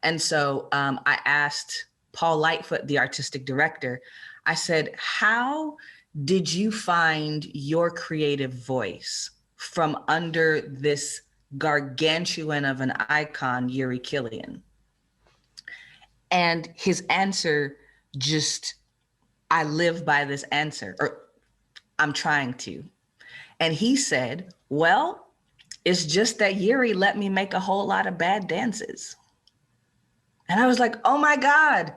And so I asked Paul Lightfoot, the artistic director, I said, how did you find your creative voice from under this gargantuan of an icon, Yuri Killian? And his answer just, I live by this answer, or I'm trying to. And he said, well, it's just that Yuri let me make a whole lot of bad dances. And I was like, oh my God,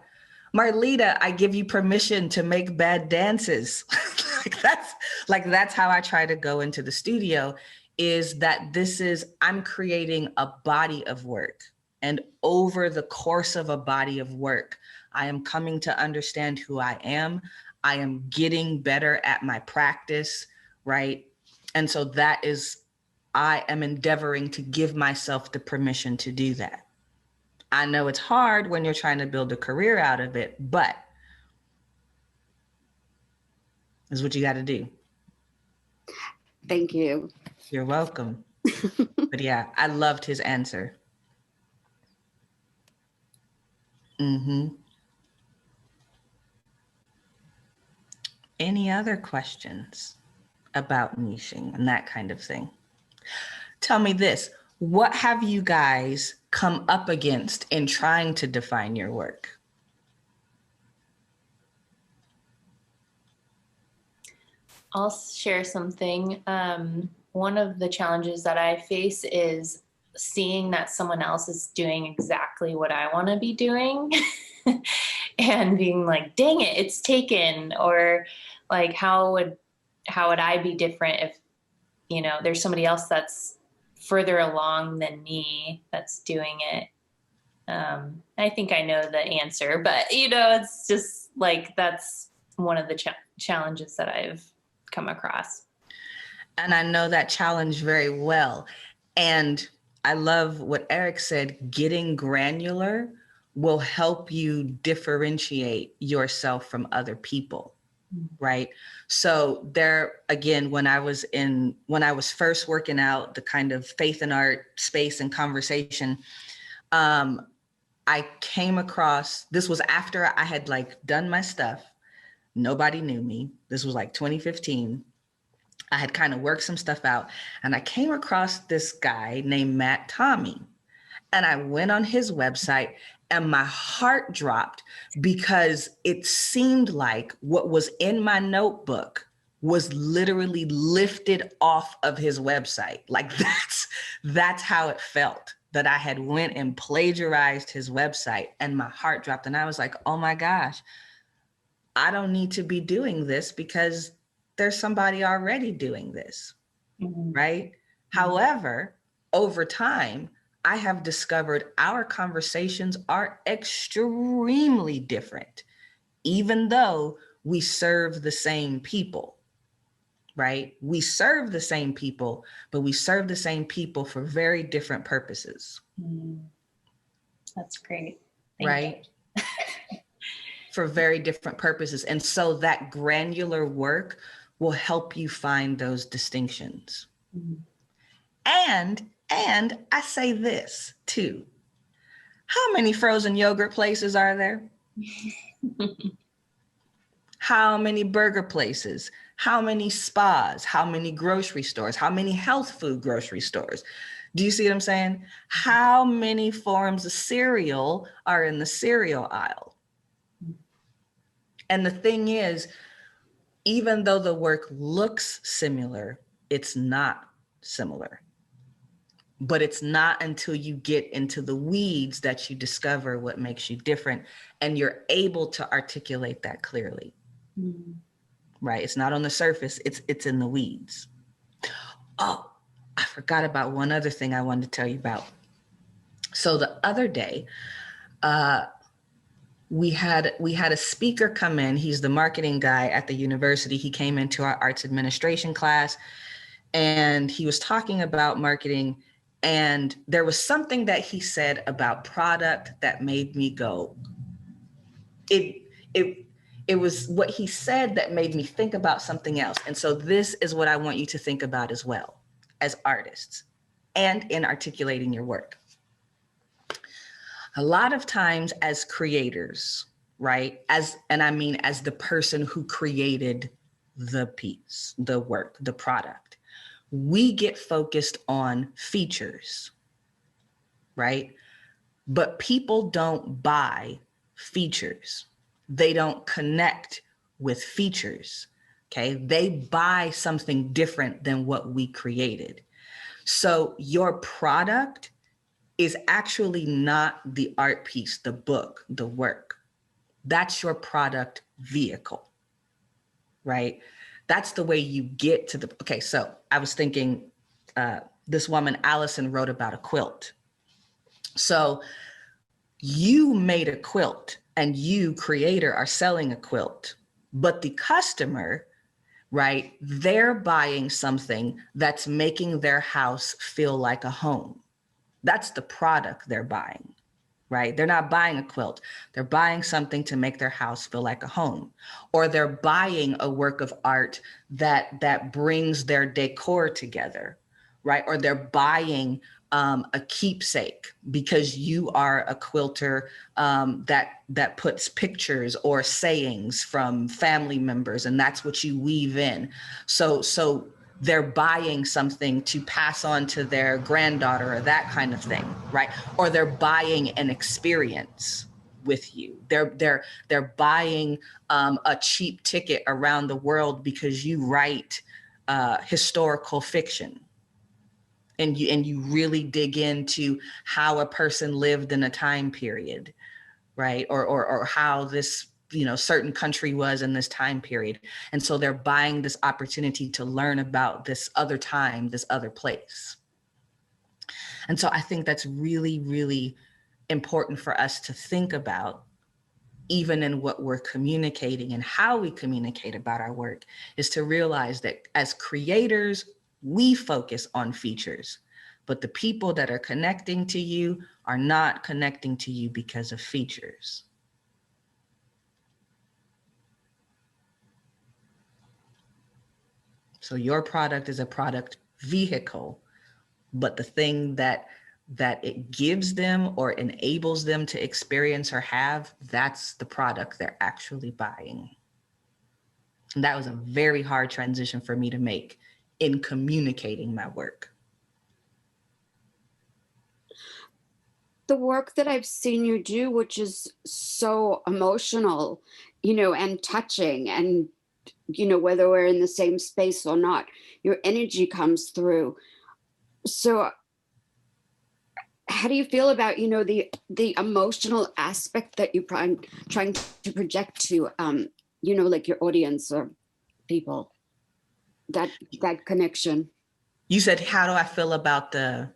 Marlita, I give you permission to make bad dances. that's how I try to go into the studio, is that I'm creating a body of work. And over the course of a body of work, I am coming to understand who I am. I am getting better at my practice, right? And so I am endeavoring to give myself the permission to do that. I know it's hard when you're trying to build a career out of it, but it's what you got to do. Thank you. You're welcome. But yeah, I loved his answer. Any other questions about niching and that kind of thing? Tell me this, what have you guys come up against in trying to define your work? I'll share something. One of the challenges that I face is seeing that someone else is doing exactly what I want to be doing and being like, dang it, it's taken. Or like, how would I be different if, there's somebody else that's further along than me that's doing it. I think I know the answer, but it's just like, that's one of the challenges that I've come across. And I know that challenge very well. And I love what Eric said, getting granular will help you differentiate yourself from other people, right? So there, again, when I was first working out the kind of faith and art space and conversation, I came across, this was after I had done my stuff. Nobody knew me. This was 2015. I had kind of worked some stuff out, and I came across this guy named Matt Tommy, and I went on his website and my heart dropped because it seemed like what was in my notebook was literally lifted off of his website. That's how it felt, that I had went and plagiarized his website, and my heart dropped. And I was like, oh my gosh, I don't need to be doing this because there's somebody already doing this, right? However, over time, I have discovered our conversations are extremely different, even though we serve the same people, right? We serve the same people, but we serve the same people for very different purposes. That's great. Right? For very different purposes. And so that granular work will help you find those distinctions. And I say this too. How many frozen yogurt places are there? How many burger places? How many spas? How many grocery stores? How many health food grocery stores? Do you see what I'm saying? How many forms of cereal are in the cereal aisle? And the thing is, even though the work looks similar, it's not similar. But it's not until you get into the weeds that you discover what makes you different, and you're able to articulate that clearly. Right? It's not on the surface, it's in the weeds. Oh, I forgot about one other thing I wanted to tell you about. So the other day, we had a speaker come in. He's the marketing guy at the university. He came into our arts administration class, and he was talking about marketing. And there was something that he said about product that made me go, it was what he said that made me think about something else. And so this is what I want you to think about as well, as artists and in articulating your work. A lot of times as creators, right? As the person who created the piece, the work, the product, we get focused on features, right? But people don't buy features. They don't connect with features, okay? They buy something different than what we created. So your product is actually not the art piece, the book, the work. That's your product vehicle, right? That's the way you get to the, okay, so I was thinking, this woman, Allison, wrote about a quilt. So you made a quilt and you, creator, are selling a quilt, but the customer, right, they're buying something that's making their house feel like a home. That's the product they're buying, right? They're not buying a quilt. They're buying something to make their house feel like a home, or they're buying a work of art that brings their decor together, right? Or they're buying a keepsake because you are a quilter that puts pictures or sayings from family members, and that's what you weave in. So they're buying something to pass on to their granddaughter or that kind of thing, right? Or they're buying an experience with you. They're buying a cheap ticket around the world because you write historical fiction. And you really dig into how a person lived in a time period, right? Or how this, certain country was in this time period. And so they're buying this opportunity to learn about this other time, this other place. And so I think that's really, really important for us to think about, even in what we're communicating and how we communicate about our work, is to realize that as creators, we focus on features, but the people that are connecting to you are not connecting to you because of features. So your product is a product vehicle, but the thing that it gives them or enables them to experience or have, that's the product they're actually buying. And that was a very hard transition for me to make in communicating my work. The work that I've seen you do, which is so emotional, and touching, and, whether we're in the same space or not, your energy comes through. So how do you feel about, the emotional aspect that you're trying to project to, like your audience or people, that connection? You said, how do I feel about the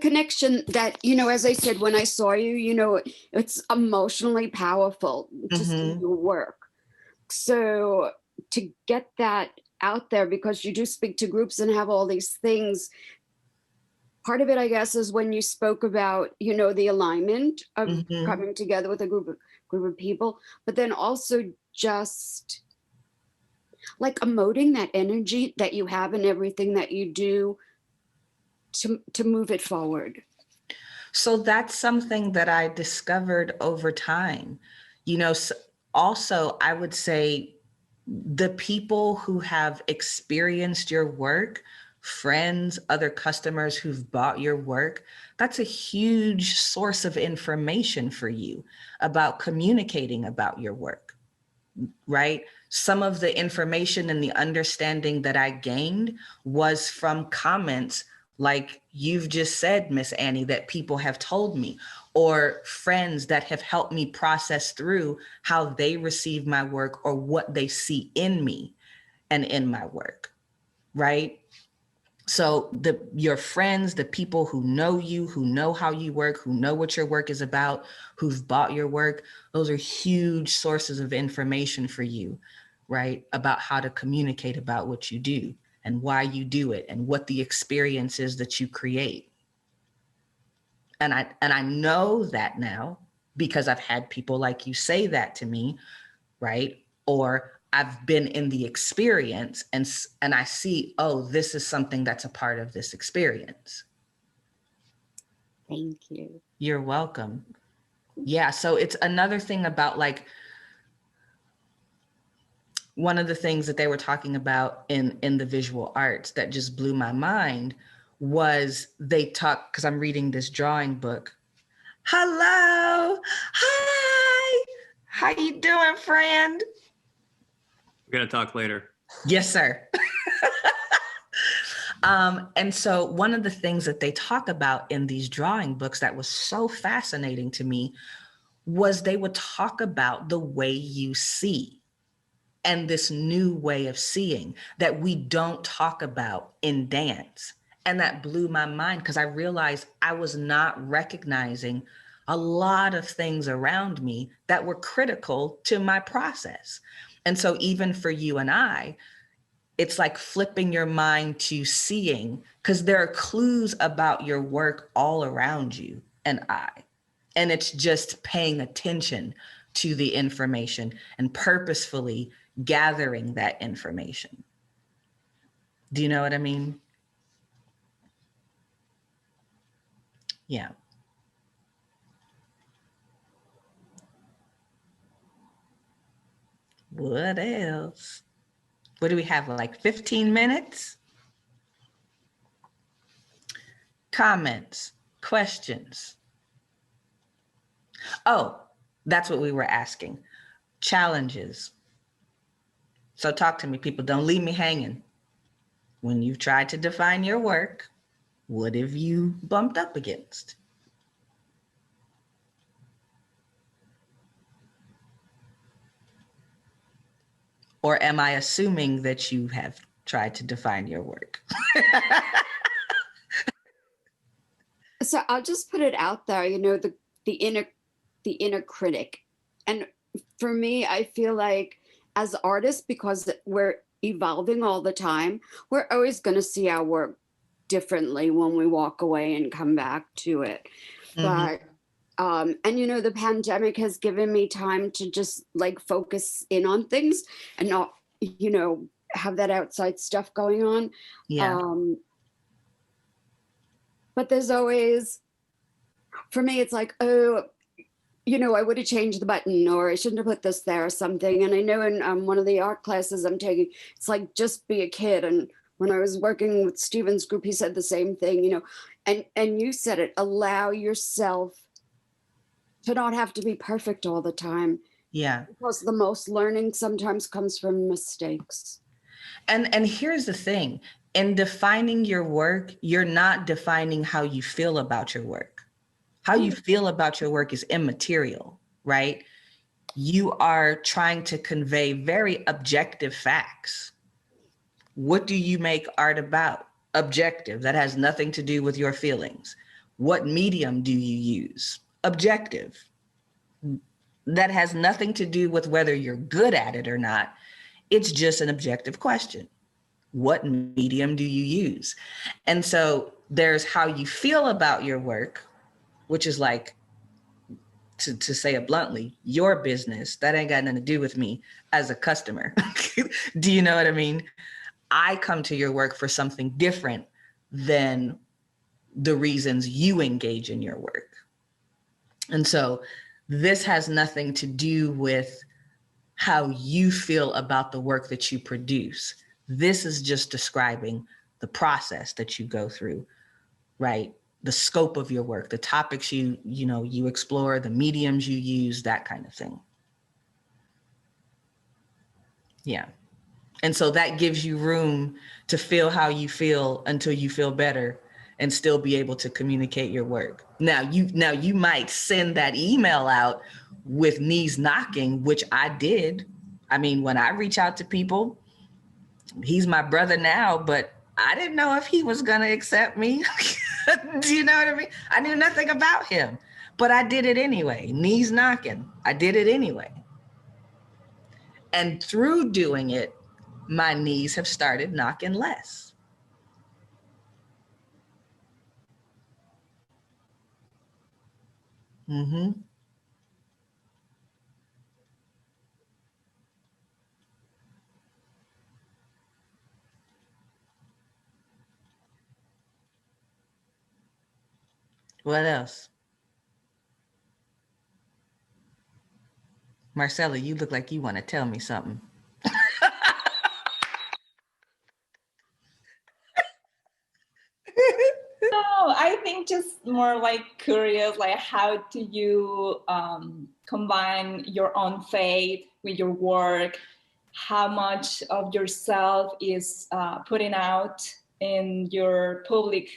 connection that, as I said, when I saw you, it's emotionally powerful to see your work. So to get that out there, because you do speak to groups and have all these things, part of it, I guess, is when you spoke about, the alignment of coming together with a group of people, but then also just like emoting that energy that you have in everything that you do to move it forward. So that's something that I discovered over time. Also, I would say the people who have experienced your work, friends, other customers who've bought your work, that's a huge source of information for you about communicating about your work, right? Some of the information and the understanding that I gained was from comments like you've just said, Miss Annie, that people have told me, or friends that have helped me process through how they receive my work or what they see in me and in my work, right? So your friends, the people who know you, who know how you work, who know what your work is about, who've bought your work, those are huge sources of information for you, right? About how to communicate about what you do and why you do it and what the experience is that you create. And I know that now because I've had people like you say that to me, right? Or I've been in the experience and I see, oh, this is something that's a part of this experience. Thank you. You're welcome. Yeah, so it's another thing about like, one of the things that they were talking about in the visual arts that just blew my mind was they talk, because I'm reading this drawing book. Hello, hi, how you doing, friend? We're gonna talk later. Yes, sir. And so one of the things that they talk about in these drawing books that was so fascinating to me was they would talk about the way you see and this new way of seeing that we don't talk about in dance. And that blew my mind because I realized I was not recognizing a lot of things around me that were critical to my process. And so even for you and I, it's like flipping your mind to seeing, because there are clues about your work all around you and I. And it's just paying attention to the information and purposefully gathering that information. Do you know what I mean? Yeah. What else? What do we have, like 15 minutes? Comments, questions? Oh, that's what we were asking. Challenges. So talk to me, people. Don't leave me hanging. When you've tried to define your work, what have you bumped up against? Or am I assuming that you have tried to define your work? So I'll just put it out there, you know, the inner critic. And for me, I feel like as artists, because we're evolving all the time, we're always going to see our work differently when we walk away and come back to it. But and you know, the pandemic has given me time to just like focus in on things and not, you know, have that outside stuff going on. Yeah. But there's always, for me, it's like, oh, you know, I would have changed the button, or I shouldn't have put this there or something. And I know in one of the art classes I'm taking, it's like, just be a kid. And when I was working with Steven's group, he said the same thing, you know, and you said it, allow yourself to not have to be perfect all the time. Yeah. Because the most learning sometimes comes from mistakes. And here's the thing, in defining your work, you're not defining how you feel about your work. How you feel about your work is immaterial, right? You are trying to convey very objective facts. What do you make art about? Objective. That has nothing to do with your feelings. What medium do you use? Objective. That has nothing to do with whether you're good at it or not. It's just an objective question. What medium do you use? And so there's how you feel about your work, which is like, to say it bluntly, your business. That ain't got nothing to do with me as a customer. Do you know what I mean? I come to your work for something different than the reasons you engage in your work. And so this has nothing to do with how you feel about the work that you produce. This is just describing the process that you go through, right? The scope of your work, the topics you explore, the mediums you use, that kind of thing. Yeah. And so that gives you room to feel how you feel until you feel better and still be able to communicate your work. Now you might send that email out with knees knocking, which I did. I mean, when I reach out to people, he's my brother now, but I didn't know if he was gonna accept me. Do you know what I mean? I knew nothing about him, but I did it anyway. Knees knocking, I did it anyway. And through doing it, my knees have started knocking less. Mm-hmm. What else? Marcella, you look like you want to tell me something. No, I think just more like curious, like how do you combine your own faith with your work? How much of yourself is putting out in your public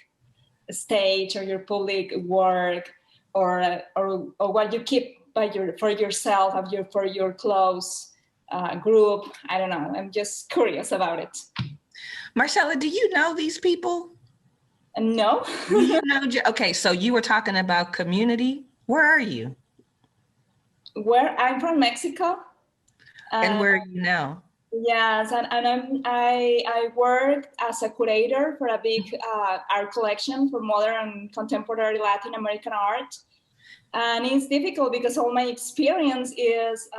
stage or your public work, or what you keep for yourself, for your close group. I don't know. I'm just curious about it. Marcella, do you know these people? No. Do you know? Okay, so you were talking about community. Where are you? Where I'm from Mexico. And where are you now? Yes, and I work as a curator for a big art collection for modern and contemporary Latin American art. And it's difficult because all my experience is,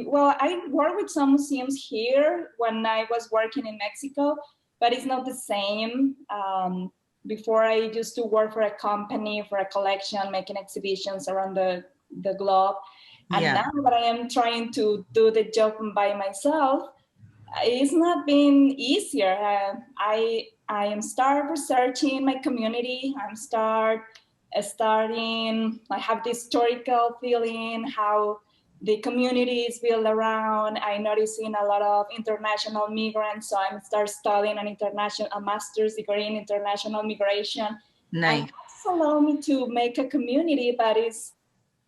well, I work with some museums here when I was working in Mexico, but it's not the same. Before I used to work for a company, for a collection, making exhibitions around the globe. And now that I am trying to do the job by myself, it's not been easier. I am start researching my community. I'm starting, I have this historical feeling how the community is built around. I noticing a lot of international migrants, so I'm start studying a master's degree in international migration. Nice. And that's allow me to make a community, but it's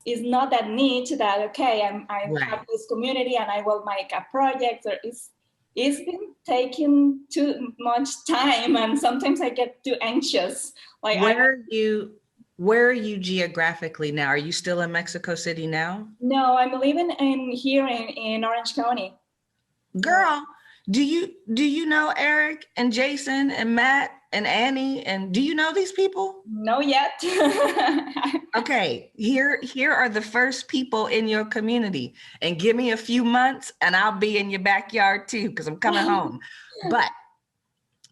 not that niche that, okay, I have this community and I will make a project. Or it's been taking too much time, and sometimes I get too anxious. Like, where are you geographically now? Are you still in Mexico City now? No, I'm living here in Orange County. Girl, do you know Eric and Jason and Matt and Annie, and do you know these people? No yet. Okay, here are the first people in your community, and give me a few months and I'll be in your backyard too, because I'm coming home. But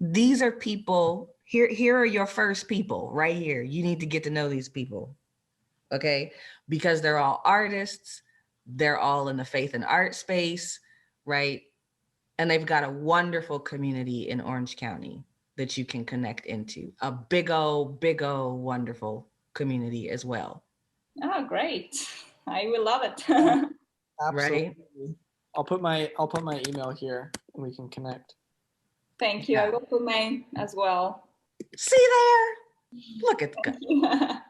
these are people, here are your first people right here. You need to get to know these people, okay? Because they're all artists, they're all in the faith and art space, right? And they've got a wonderful community in Orange County that you can connect into. A big old, wonderful community as well. Oh, great. I will love it. Absolutely. Right? I'll put my email here and we can connect. Thank you. I will put mine as well. See there? Look at that.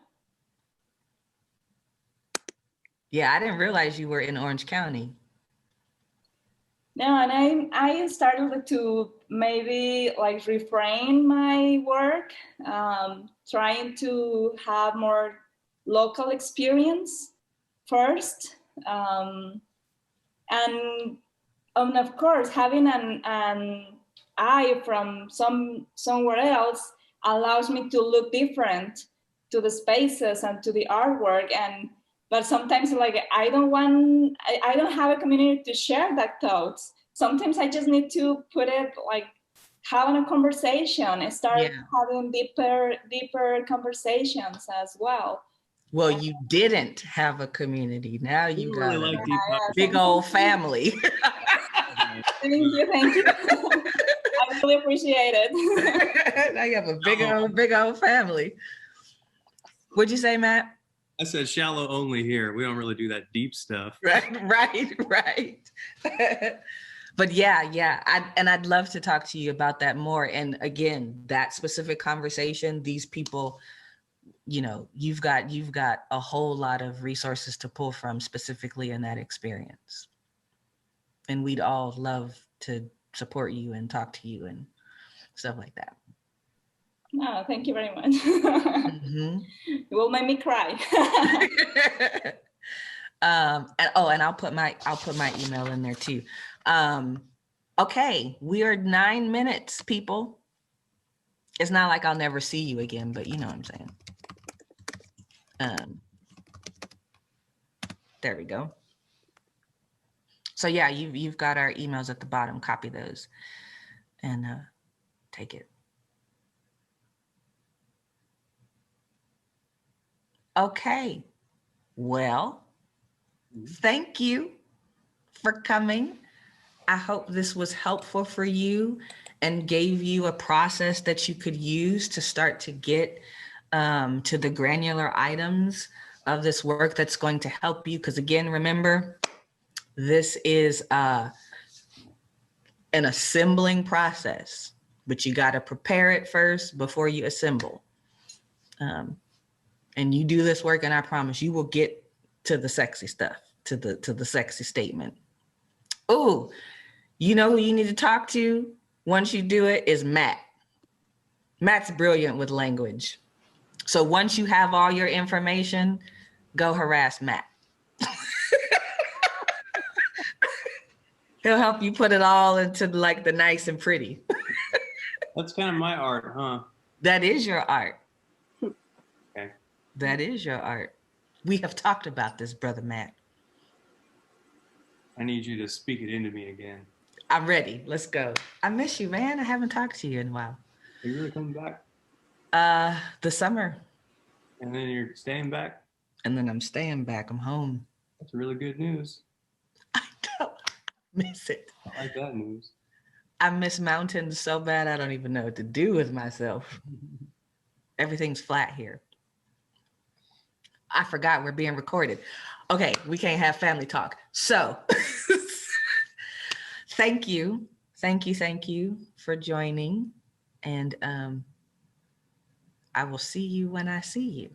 Yeah, I didn't realize you were in Orange County. No, and I started to maybe like refrain my work, trying to have more local experience first, and of course having an eye from somewhere else allows me to look different to the spaces and to the artwork. But sometimes, like, I don't have a community to share that thoughts. Sometimes I just need to put it, like, having a conversation and start having deeper conversations as well. Well, you didn't have a community. Now you got really a big old family. Thank you. I really appreciate it. Now you have a big old family. What'd you say, Matt? I said shallow only here. We don't really do that deep stuff. Right. But yeah. I'd love to talk to you about that more. And again, that specific conversation, these people, you know, you've got a whole lot of resources to pull from specifically in that experience. And we'd all love to support you and talk to you and stuff like that. No, thank you very much. Mm-hmm. It will make me cry. And I'll put my email in there too. Okay, we are 9 minutes, people. It's not like I'll never see you again, but you know what I'm saying. There we go. So yeah, you've got our emails at the bottom. Copy those and take it. Okay, well, thank you for coming. I hope this was helpful for you and gave you a process that you could use to start to get to the granular items of this work that's going to help you. Because again, remember, this is an assembling process, but you got to prepare it first before you assemble. And you do this work, and I promise you will get to the sexy stuff, to the sexy statement. Oh, you know who you need to talk to once you do it is Matt. Matt's brilliant with language. So once you have all your information, go harass Matt. He'll help you put it all into like the nice and pretty. That's kind of my art, huh? That is your art. Okay. That is your art. We have talked about this, Brother Matt. I need you to speak it into me again. I'm ready. Let's go. I miss you, man. I haven't talked to you in a while. Are you really coming back? The summer. And then you're staying back? And then I'm staying back. I'm home. That's really good news. I don't miss it. I like that news. I miss mountains so bad I don't even know what to do with myself. Everything's flat here. I forgot we're being recorded. Okay, we can't have family talk. So thank you for joining. And I will see you when I see you.